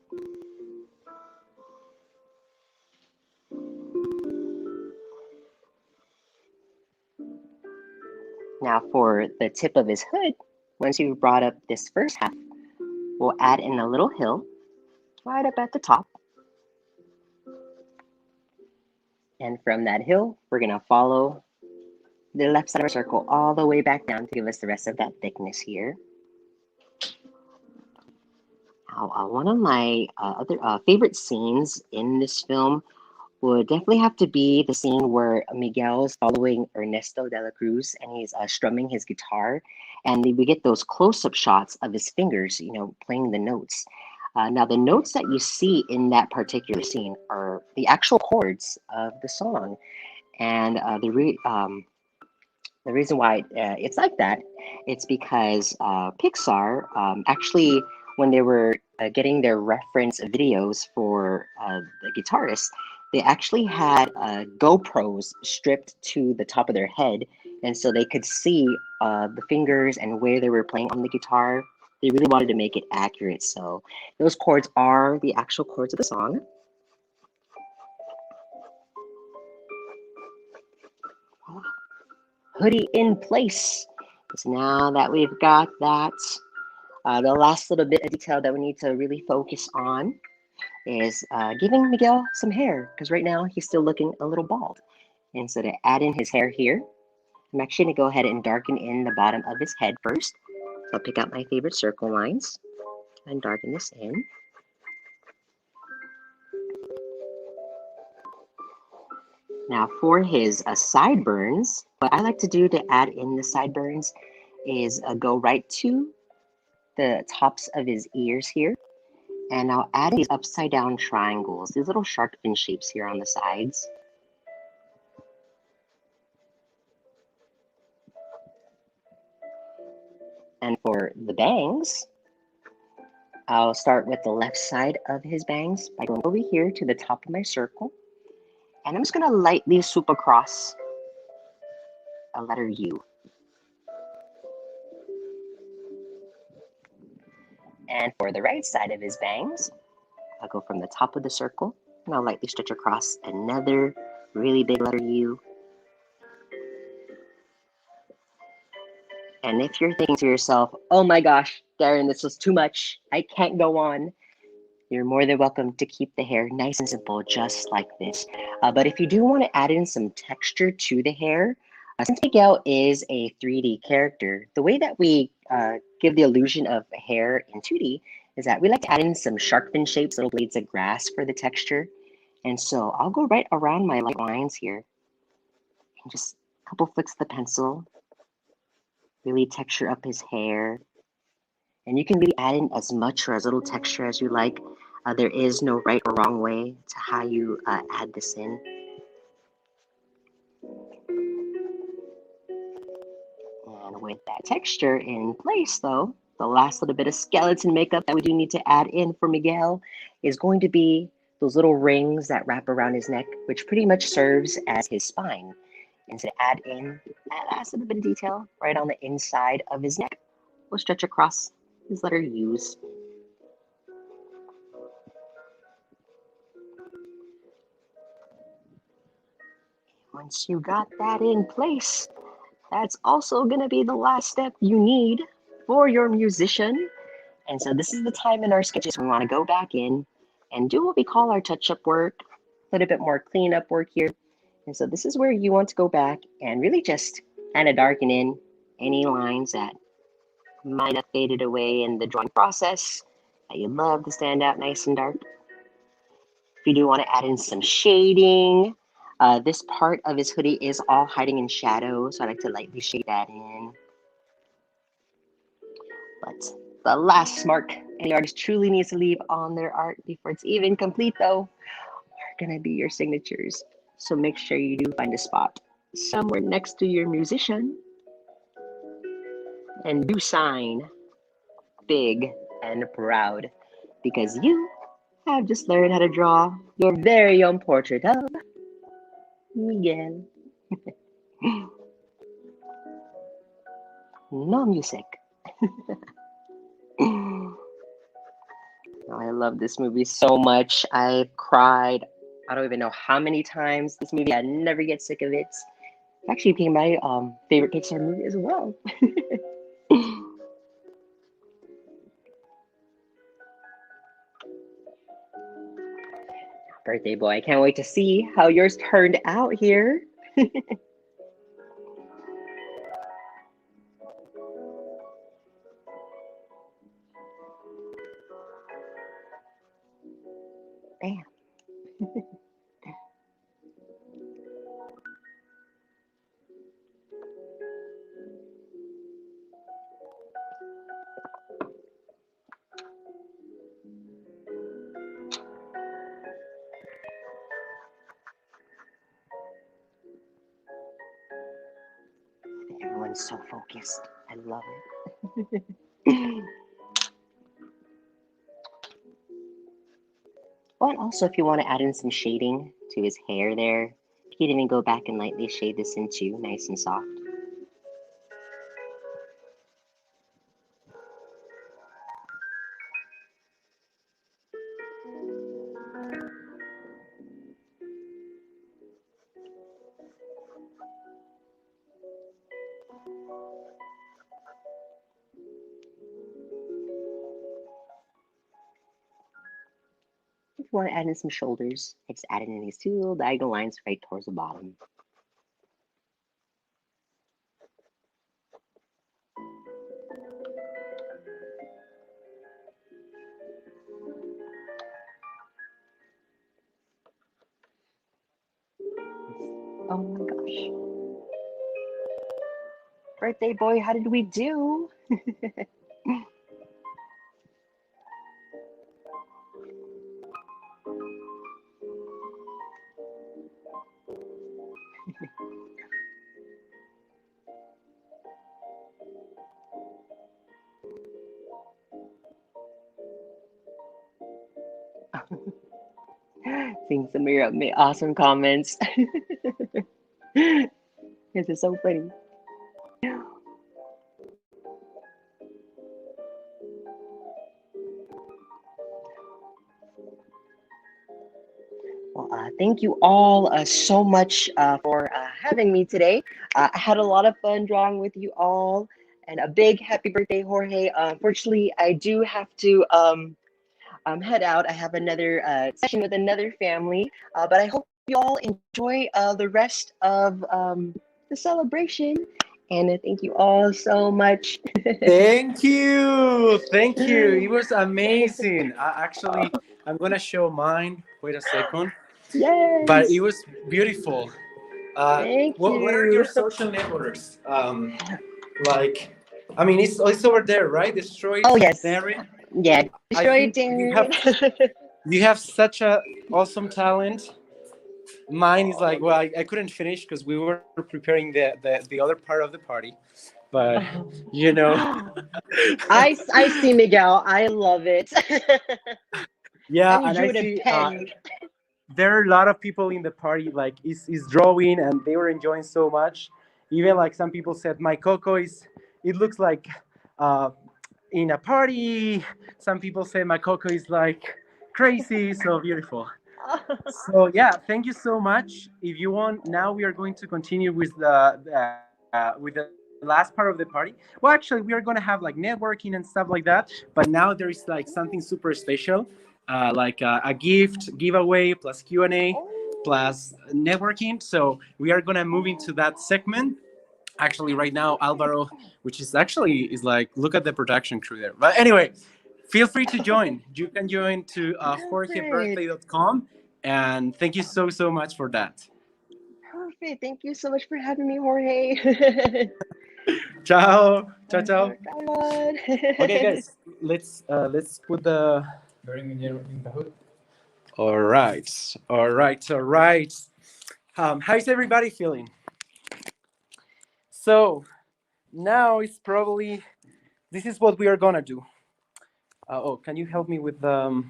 Now for the tip of his hood, once you've brought up this first half, we'll add in a little hill right up at the top. And from that hill, we're going to follow the left side of our circle all the way back down to give us the rest of that thickness here. Now, one of my other favorite scenes in this film would definitely have to be the scene where Miguel is following Ernesto de la Cruz and he's strumming his guitar, and we get those close-up shots of his fingers, playing the notes. Now, the notes that you see in that particular scene are the actual chords of the song, and the reason why it's like that, it's because Pixar actually, when they were getting their reference videos for the guitarists, they actually had GoPros stripped to the top of their head, and so they could see the fingers and where they were playing on the guitar. They really wanted to make it accurate, so those chords are the actual chords of the song. Hoodie in place. So now that we've got that, the last little bit of detail that we need to really focus on is giving Miguel some hair, because right now he's still looking a little bald. And so to add in his hair here, I'm actually going to go ahead and darken in the bottom of his head first. So I'll pick out my favorite circle lines and darken this in. Now for his sideburns, what I like to do to add in the sideburns is go right to the tops of his ears here. And I'll add these upside down triangles, these little shark fin shapes here on the sides. And for the bangs, I'll start with the left side of his bangs by going over here to the top of my circle. And I'm just going to lightly swoop across a letter U. And for the right side of his bangs, I'll go from the top of the circle and I'll lightly stretch across another really big letter U. And if you're thinking to yourself, oh my gosh, Darren, this was too much, I can't go on, you're more than welcome to keep the hair nice and simple, just like this. But if you do want to add in some texture to the hair, since Miguel is a 3D character, the way that we give the illusion of hair in 2D is that we like to add in some shark fin shapes, little blades of grass for the texture. And so I'll go right around my light lines here and just a couple flicks of the pencil, really texture up his hair. And you can really add in as much or as little texture as you like. There is no right or wrong way to how you add this in. And with that texture in place, though, the last little bit of skeleton makeup that we do need to add in for Miguel is going to be those little rings that wrap around his neck, which pretty much serves as his spine. And to add in that last little bit of detail right on the inside of his neck, we'll stretch across his letter U's. Once you got that in place, that's also going to be the last step you need for your musician. And so this is the time in our sketches we want to go back in and do what we call our touch-up work, a little bit more cleanup work here. And so this is where you want to go back and really just kind of darken in any lines that might have faded away in the drawing process that you'd love to stand out nice and dark. If you do want to add in some shading, this part of his hoodie is all hiding in shadow, so I like to lightly shade that in. But the last mark any artist truly needs to leave on their art before it's even complete, though, are going to be your signatures. So make sure you do find a spot somewhere next to your musician and do sign big and proud, because you have just learned how to draw your very own portrait of Miguel. No music. I love this movie so much. I've cried, I don't even know how many times this movie. I never get sick of it. It actually became my favorite Pixar movie as well. Birthday boy, I can't wait to see how yours turned out here. Bam. so focused. I love it. Oh, and also, if you want to add in some shading to his hair there, you can even go back and lightly shade this in too, nice and soft. If you want to add in some shoulders, I just added in these two little diagonal lines right towards the bottom. Oh my gosh. Birthday boy, how did we do? Seeing some of your awesome comments. This is so funny. Well, thank you all so much for having me today. I had a lot of fun drawing with you all, and a big happy birthday, Jorge. Unfortunately, I do have to head out. I have another session with another family, but I hope you all enjoy the rest of the celebration. And thank you all so much. Thank you. Thank you. It was amazing. Actually, I'm going to show mine. Wait a second. But it Yes. was beautiful. Thank What are your you. social networks? Like, I mean, it's over there, right? Destroyed Oh, yes. Darren. Yeah. I Destroy think you have such a awesome talent. Mine is like, well, I couldn't finish because we were preparing the other part of the party, but you know. I see Miguel. I love it. Yeah, You and drew I with a see pen. there are a lot of people in the party like is drawing and they were enjoying so much. Even like some people said my coco is it looks like uh, in a party. Some people say my coco is like crazy, so beautiful. So yeah, thank you so much. If you want, now we are going to continue with the last part of the party. Well, actually, we are going to have like networking and stuff like that. But now there is like something super special, like a gift giveaway plus Q&A plus networking. So we are going to move into that segment. Actually, right now, Alvaro, which is actually is like look at the production crew there. But anyway, feel free to join. You can join to Perfect. jorgebirthday.com. And thank you so much for that. Perfect. Thank you so much for having me, Jorge. Ciao, ciao, ciao. Bye, bud. Okay, guys, let's put the. All right, all right, all right. How's everybody feeling? So now it's probably this is what we are gonna do. Oh, can you help me with the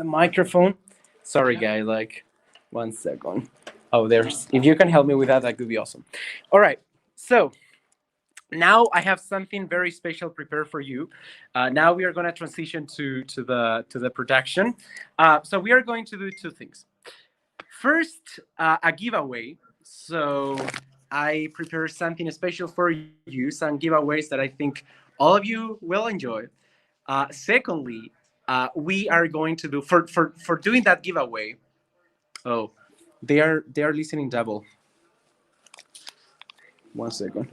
microphone? Sorry, guy. Like, 1 second. Oh, there's. If you can help me with that, that could be awesome. All right. So now I have something very special prepared for you. Now we are going to transition to the production. So we are going to do two things. First, a giveaway. So I prepared something special for you, some giveaways that I think all of you will enjoy. Secondly, we are going to do for doing that giveaway. Oh, they are listening double. 1 second.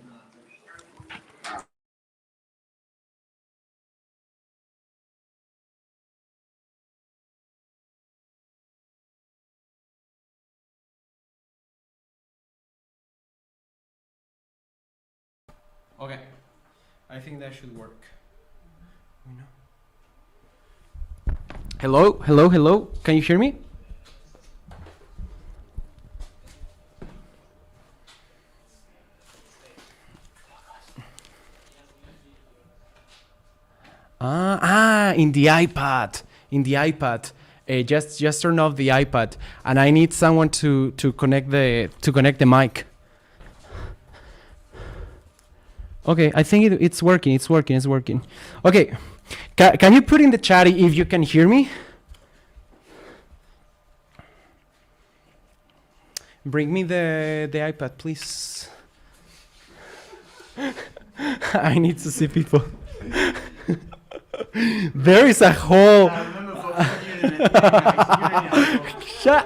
Okay, I think that should work. Hello, hello, hello. Can you hear me? In the iPad. In the iPad. Just turn off the iPad, and I need someone to connect the mic. Okay, I think it's working. It's working. Okay, can you put in the chat if you can hear me? Bring me the iPad, please. I need to see people. There is a whole. Shut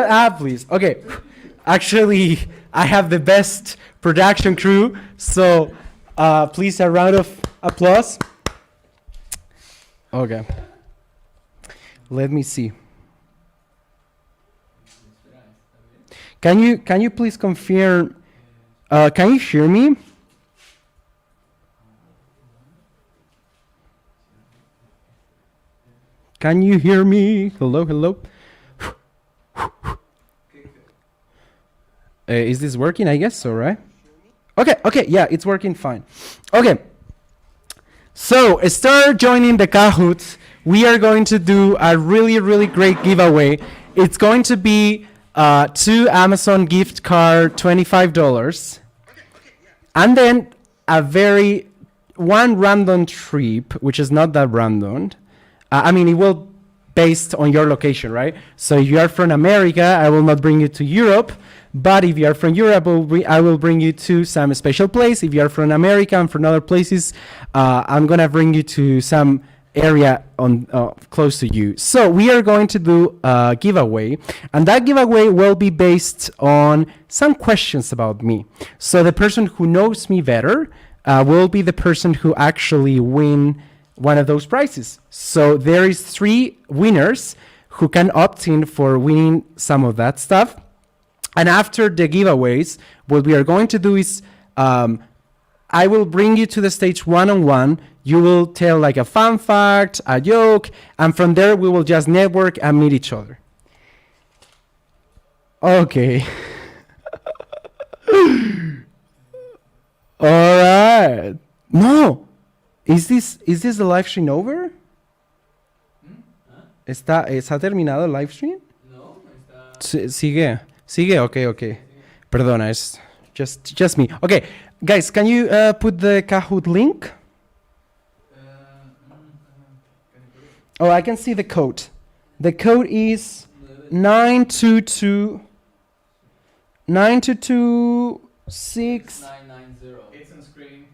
up, please. Okay, actually, I have the best production crew, so please a round of applause. Okay, let me see. Can you please confirm? Can you hear me? Can you hear me? Hello. Is this working? I guess so, right? Okay, yeah, it's working fine. Okay, so start joining the Kahoot. We are going to do a really great giveaway. It's going to be 2 Amazon gift card, $25, and then one random trip, which is not that random. I mean, it will based on your location, right? So if you are from America, I will not bring you to Europe. But if you are from Europe, I will bring you to some special place. If you are from America and from other places, I'm going to bring you to some area on close to you. So we are going to do a giveaway. And that giveaway will be based on some questions about me. So the person who knows me better will be the person who actually win one of those prizes. So there is 3 winners who can opt in for winning some of that stuff. And after the giveaways, what we are going to do is I will bring you to the stage one-on-one. You will tell like a fun fact, a joke, and from there we will just network and meet each other. Okay. All right. No. Is this the live stream over? ¿Está terminado el live stream? No, está. Sigue, okay. Perdona, it's just me. Okay, guys, can you put the Kahoot link? Oh, I can see the code. The code is 922 6 990. It's on screen.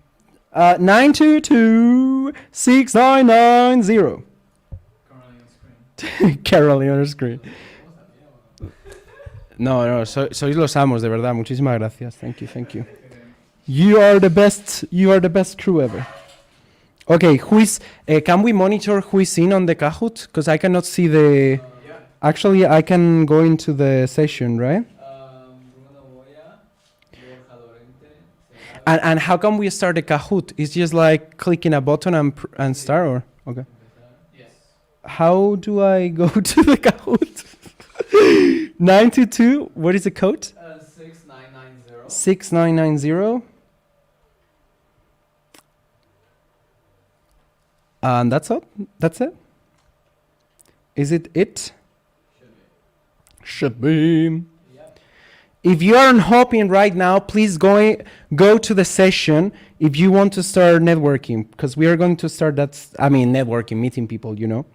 922-6990. Currently on screen. No, sois los amos, de verdad. Muchísimas gracias. Thank you. You are the best crew ever. Okay, who is? Can we monitor who is in on the Kahoot? Because I cannot see the. Actually, I can go into the session, right? And how can we start the Kahoot? It's just like clicking a button and start, or okay. Yes. How do I go to the Kahoot? 922. What is the code? 6990. 6990. And that's it. Is it? Should be. If you aren't hopping right now, please go to the session if you want to start networking, because we are going to start networking, meeting people, you know.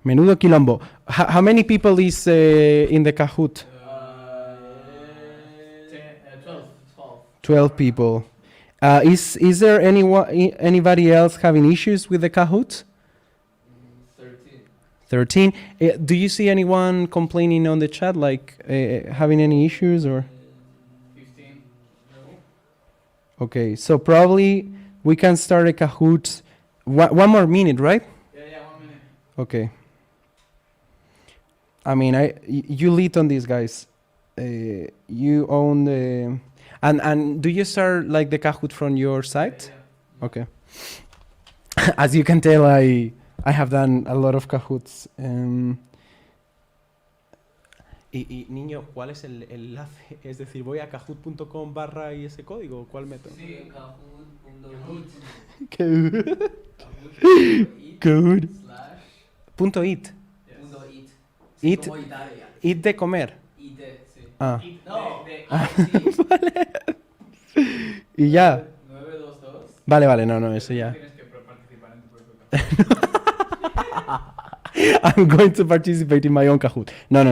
Menudo quilombo. How many people is in the Kahoot? 12 people. Is there anybody else having issues with the Kahoot? 13. Do you see anyone complaining on the chat, like having any issues or? 15. No. Okay, so probably we can start a Kahoot. One more minute, right? Yeah, 1 minute. Okay. I mean, you lead on these guys. You own the. And do you start like the Kahoot from your site? Yeah. Okay. As you can tell, I have done a lot of Kahoots. Y niño, ¿cuál es el enlace? Es decir, voy a kahoot.com barra y ese código, ¿cuál meto? Sí, Kahoot.it. Kahoot. Kahoot. Slash. Punto it. Punto it. Sí, It. como Italia. It de comer. It, sí. Ah. No, de Vale. Y ya. 922. Vale, no, eso ya. Tienes que participar en tu propio I'm going to participate in my own Kahoot. No.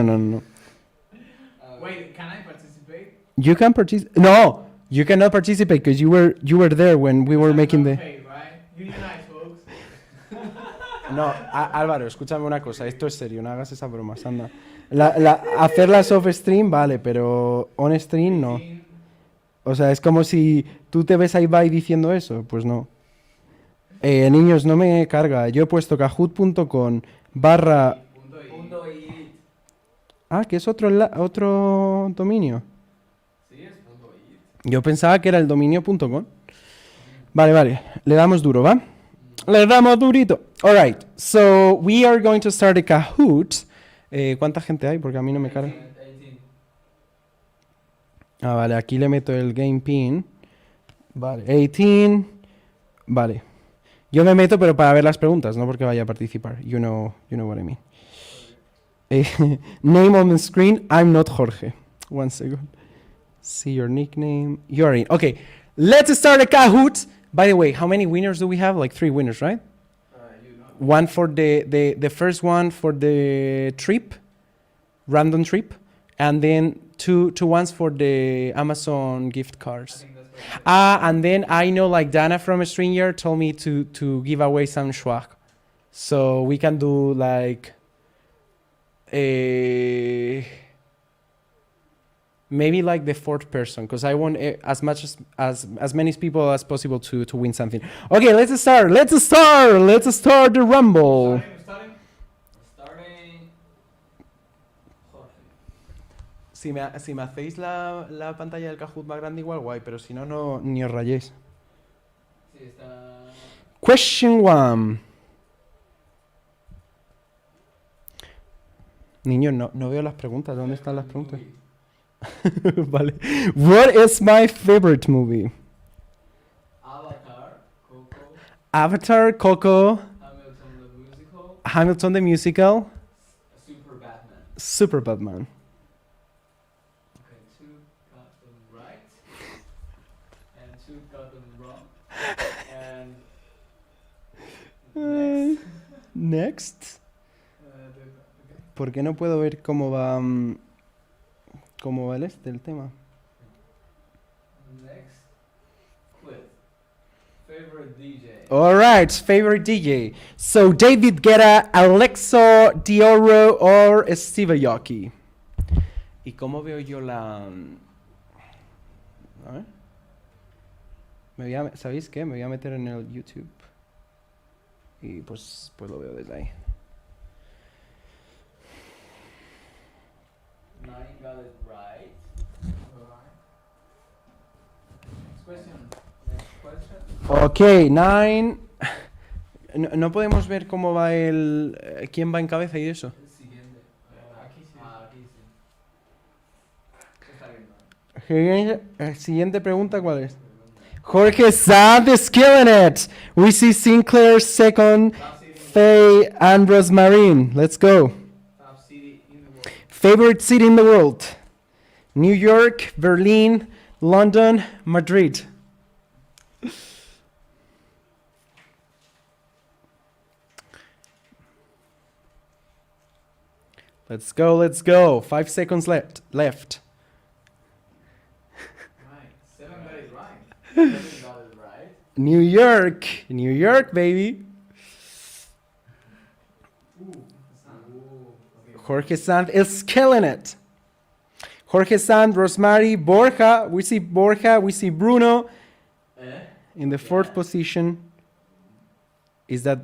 Wait, can I participate? You can participate. No, you cannot participate because you were there when we were making the. Paid, right? Unionize, folks. No, Álvaro, escúchame una cosa, esto es serio, no hagas esas bromas, anda. Hacerlas off stream, vale, pero on stream no. O sea, es como si tú te ves a Ibai diciendo eso, pues no. Niños, no me carga, yo he puesto kahoot.com barra... Punto it. Ah, que es otro dominio. Sí, es punto it. Yo pensaba que era el dominio.com. Vale, le damos duro, ¿va? Le damos durito. Alright, so we are going to start a Kahoot. ¿Cuánta gente hay? Porque a mí no me carga. 18. Ah, vale, aquí le meto el game pin. Vale, 18. Vale. Yo me meto, pero para ver las preguntas, no porque vaya a participar. You know what I mean. Name on the screen, I'm not Jorge. 1 second. See your nickname. You're in. Okay, let's start a Kahoot. By the way, how many winners do we have? Like 3 winners, right? You know. One for the first one for the trip, random trip, and then two ones for the Amazon gift I cards. think that's what And then I know like Dana from Stringer told me to give away some swag. So we can do like maybe like the 4th person, because I want as many people as possible to win something. Okay, let's start the rumble. Starting. Jorge. Si me hacéis la pantalla del Kahoot más grande, igual guay, pero si no, ni os rayéis. Sí, está. Question 1. Niño, no veo las preguntas. ¿Dónde están las preguntas? Vale. What is my favorite movie? Avatar, Coco, Avatar, Coco, Hamilton the Musical, Hamilton the Musical, Super Batman. Super Batman. Okay, 2 got them right, and 2 got them wrong, and Next. okay. ¿Por qué no puedo ver cómo va el tema? Next, quiz. Favorite DJ. Alright, favorite DJ. So David Guetta, Alexo Dioro or Steve Aoki. ¿Y cómo veo yo la...? A ver. ¿Sabéis qué? Me voy a meter en el YouTube. Y pues lo veo desde ahí. 9 got it right. Next question. Ok, 9. No podemos ver cómo va quién va en cabeza y eso. El siguiente. Aquí sí. Aquí sí. Está bien. Siguiente pregunta, ¿cuál es? Jorge Sanz is killing it. We see Sinclair second, Faye and Rosmarine. Let's go. Top city in the world. Favorite city in the world? New York, Berlin, London, Madrid. Let's go. 5 seconds left. Right. 7 got it right. 7 got it right. New York, baby. Okay. Jorge Sanz is killing it. Jorge Sanz, Rosemary, Borja. We see Bruno in the 4th position. Is that...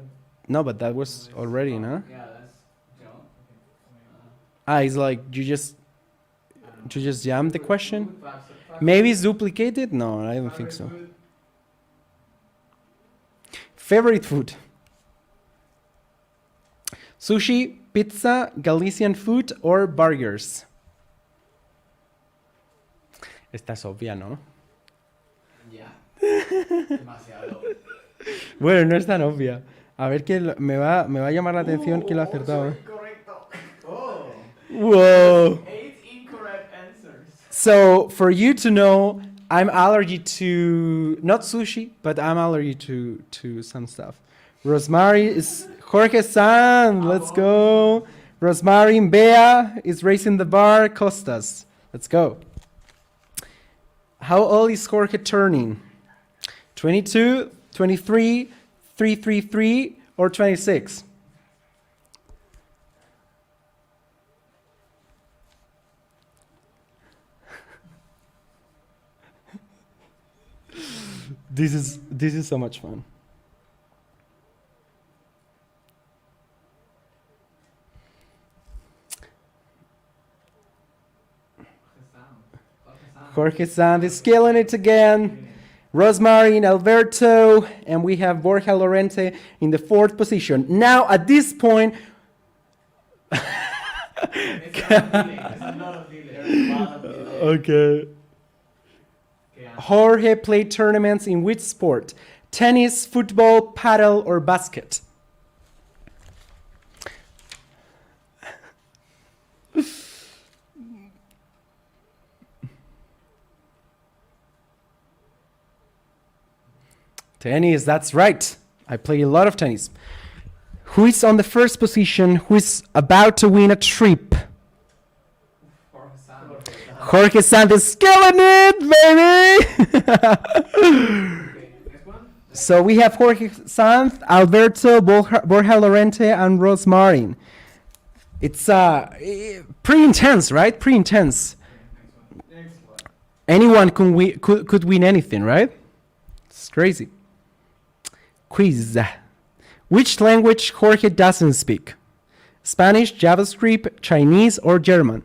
No, but that was already, no? Yeah, that's John. It's like you just jammed the question? Food, fast Maybe it's duplicated? No, I don't think so. food. Favorite food? Sushi, pizza, Galician food, or burgers? Esta es obvia, ¿no? Ya. Demasiado. Bueno, no es tan obvia. A ver quién me va a llamar la atención quién lo ha acertado. Incorrecto. Oh. Whoa. 8 incorrect answers. So, for you to know, I'm allergic to not sushi, but I'm allergic to some stuff. Rosemary is Jorge San. Let's go. Rosemary Bea is raising the bar. Costas. Let's go. How old is Jorge turning? 22, 23, 333, or 26? This is so much fun. Jorge Sand is killing it again. Rosemary and Alberto, and we have Borja Lorente in the 4th position. Now, at this point, It's a lot of delay. okay. Jorge played tournaments in which sport? Tennis, football, paddle, or basket? Tennis, that's right. I play a lot of tennis. Who is on the 1st position? Who is about to win a trip? Jorge Santos killing it, baby! Next one. So we have Jorge Sanz, Alberto, Borja Lorente, and Rosmarin. It's pretty intense, right? Pretty intense. Next one. Anyone could win anything, right? It's crazy. Quiz. Which language Jorge doesn't speak? Spanish, JavaScript, Chinese, or German?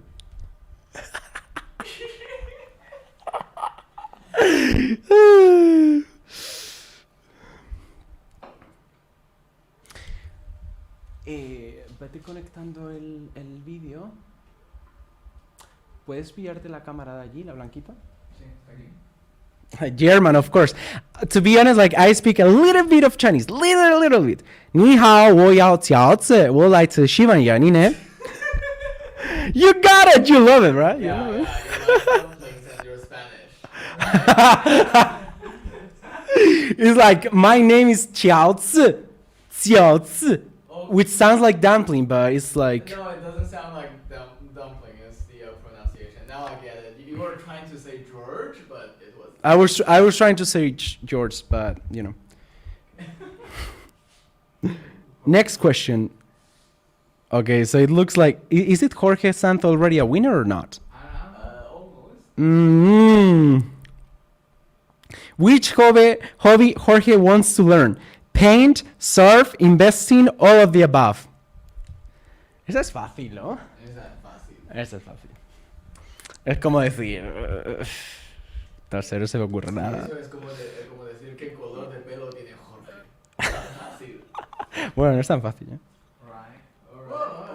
Vete conectando el vídeo. ¿Puedes pillarte la cámara de allí, la blanquita? Sí, está aquí. German, of course. To be honest, like I speak a little bit of Chinese, little bit. 你好，我要饺子，我来自西班牙，你呢？ You got it, you love it, right? Yeah, You love yeah, you like dumplings and you're Spanish. It's like my name is 饺子, 饺子, which sounds like dumpling, but it's like No, it doesn't sound like dumpling. It's the pronunciation. Now I get it. You were trying to say George, but it was. I was trying to say George, but you know. Next question. Okay, so it looks like is it Jorge Sanz already a winner or not? Almost. Which hobby Jorge wants to learn? Paint, surf, investing, all of the above. Esa es fácil, ¿no? Is that fácil? Esa es fácil. Es como decir... tercero se me ocurre nada. Eso es como decir qué color de pelo tiene Jorge. Fácil. Bueno, no es tan fácil, ¿eh? Right.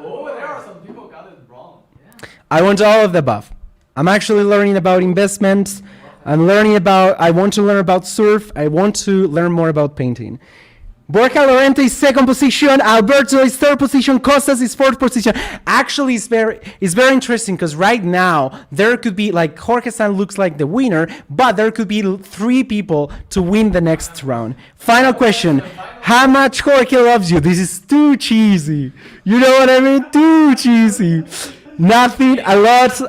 Oh, there are some people got it wrong. Yeah. I want all of the above. I'm actually learning about investments. I want to learn about surf. I want to learn more about painting. Borja Lorente is 2nd position. Alberto is 3rd position. Costas is 4th position. Actually, it's very interesting because right now there could be like Jorge San looks like the winner, but there could be 3 people to win the next round. Final question: how much Jorge loves you? This is too cheesy. You know what I mean? Too cheesy. Nothing. A lot.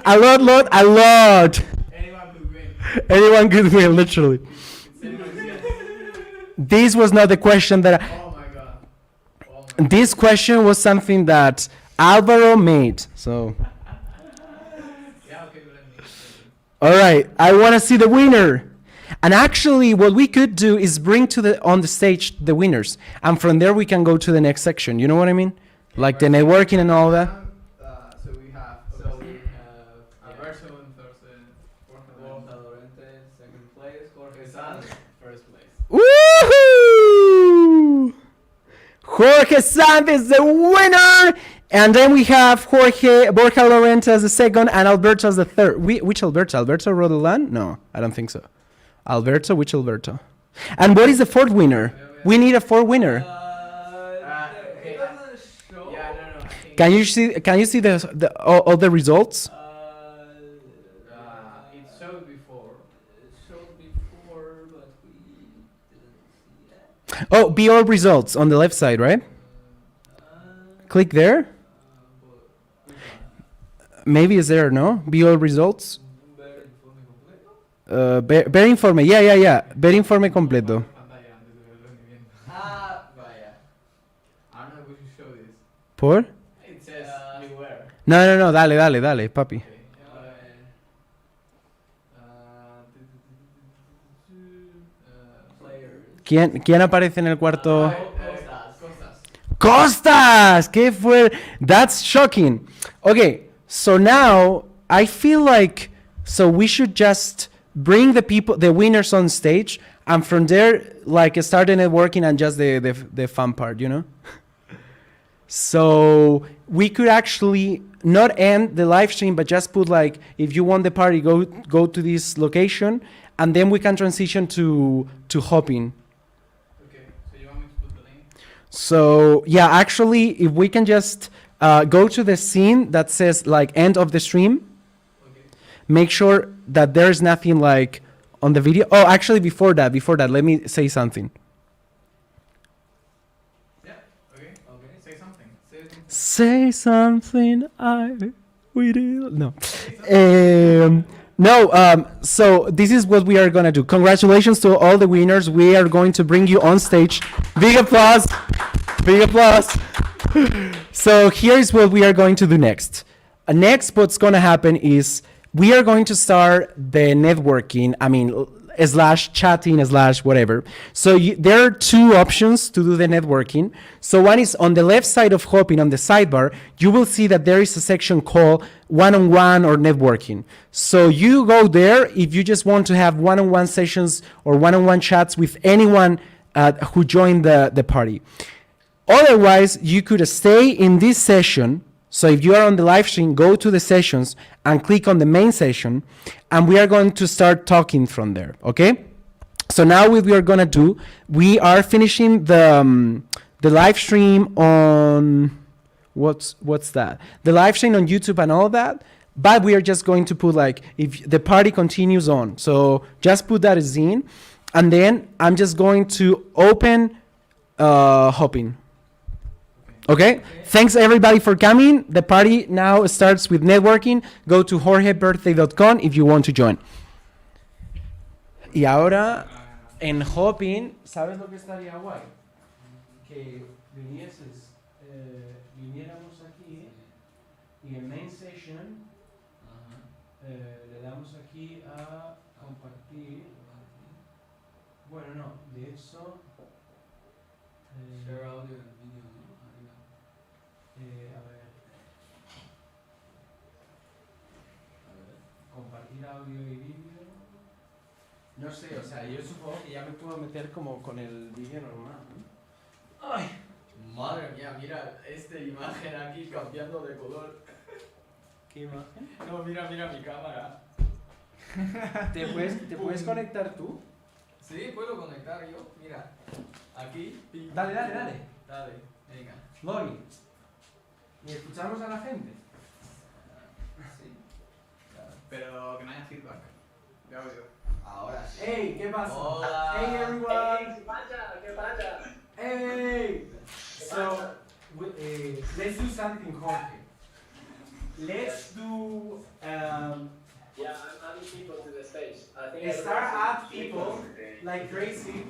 Anyone could win. Anyone could win, literally. This was not the question that Oh my god. this question was something that Alvaro made. So, Yeah, okay, let me. all right, I want to see the winner. And actually, what we could do is bring on the stage the winners, and from there we can go to the next section. You know what I mean? Like the networking and all that. So we have Alberto in first, Borja Lorente second place, Jorge Sanz first place. Woohoo! Jorge Sanz is the winner And then we have Jorge, Borja Lorente as the second, and Alberto as the third. Which Alberto? Alberto Rodolan? No, I don't think so. Alberto, which Alberto? And what is the fourth winner? We need a fourth winner. It doesn't show. Yeah, no, I think Can you see all the results? it showed before. It showed before, but we didn't see it. Oh, be all results on the left side, right? Click there. Maybe it's there, no? Be all results. Ver informe, yeah. Ver informe completo. Vaya. I don't know if we should show this. ¿Por? It says you were. No, dale, papi. Players. ¿Quién aparece en el cuarto? Costas. Costas! ¿Qué fue? That's shocking. Okay, so now I feel like we should just bring the winners on stage, and from there, like, start the networking and just the fun part, you know? So we could actually not end the live stream, but just put, like, if you want the party, go to this location, and then we can transition to hopping. Okay, so you want me to put the link? So yeah, actually, if we can just go to the scene that says, like, end of the stream, Okay. make sure that there's nothing, like, on the video. Oh, actually, before that, let me say something. Yeah. Okay. Say something. Say something, we did. No. So this is what we are gonna do. Congratulations to all the winners. We are going to bring you on stage. Big applause. So here's what we are going to do next. Next, what's gonna happen is we are going to start the networking. I mean, / chatting / whatever. So there are two options to do the networking. So one is on the left side of hopping on the sidebar, you will see that there is a section called one-on-one or networking. So you go there if you just want to have one-on-one sessions or one-on-one chats with anyone who joined the party. Otherwise, you could stay in this session. So if you are on the live stream, go to the sessions and click on the main session, and we are going to start talking from there, okay? So now what we are gonna do, we are finishing the live stream on, what's that? The live stream on YouTube and all that, but we are just going to put, like, if the party continues on. So just put that as in, and then I'm just going to open hopping. Okay? Thanks everybody for coming. The party now starts with networking. Go to jorgebirthday.com if you want to join. Y ahora, en hopping, ¿sabes lo que estaría guay? Que viniéramos aquí y en main session le damos aquí a compartir. Bueno, no, de hecho... Share audio and video, ¿no? a ver. Compartir audio y vídeo. No sé, o sea, yo supongo que ya me puedo meter como con el vídeo normal, ¿no? ¡Ay! Madre mía, mira esta imagen aquí cambiando de color. ¿Qué imagen? No, mira mi cámara. ¿Te puedes conectar tú? Sí, puedo conectar yo. Mira, aquí. Ping. Dale. Dale, venga. Login. ¿Y escuchamos a la gente? Sí. Pero que no haya feedback. De audio. Ahora sí. ¡Hey! ¿Qué pasa? Hola. ¡Hey, everyone! ¿Qué pasa? ¡Hey! So, let's do something, Jorge. Let's do... Yeah, I'm adding people to the stage. I think start add people like crazy.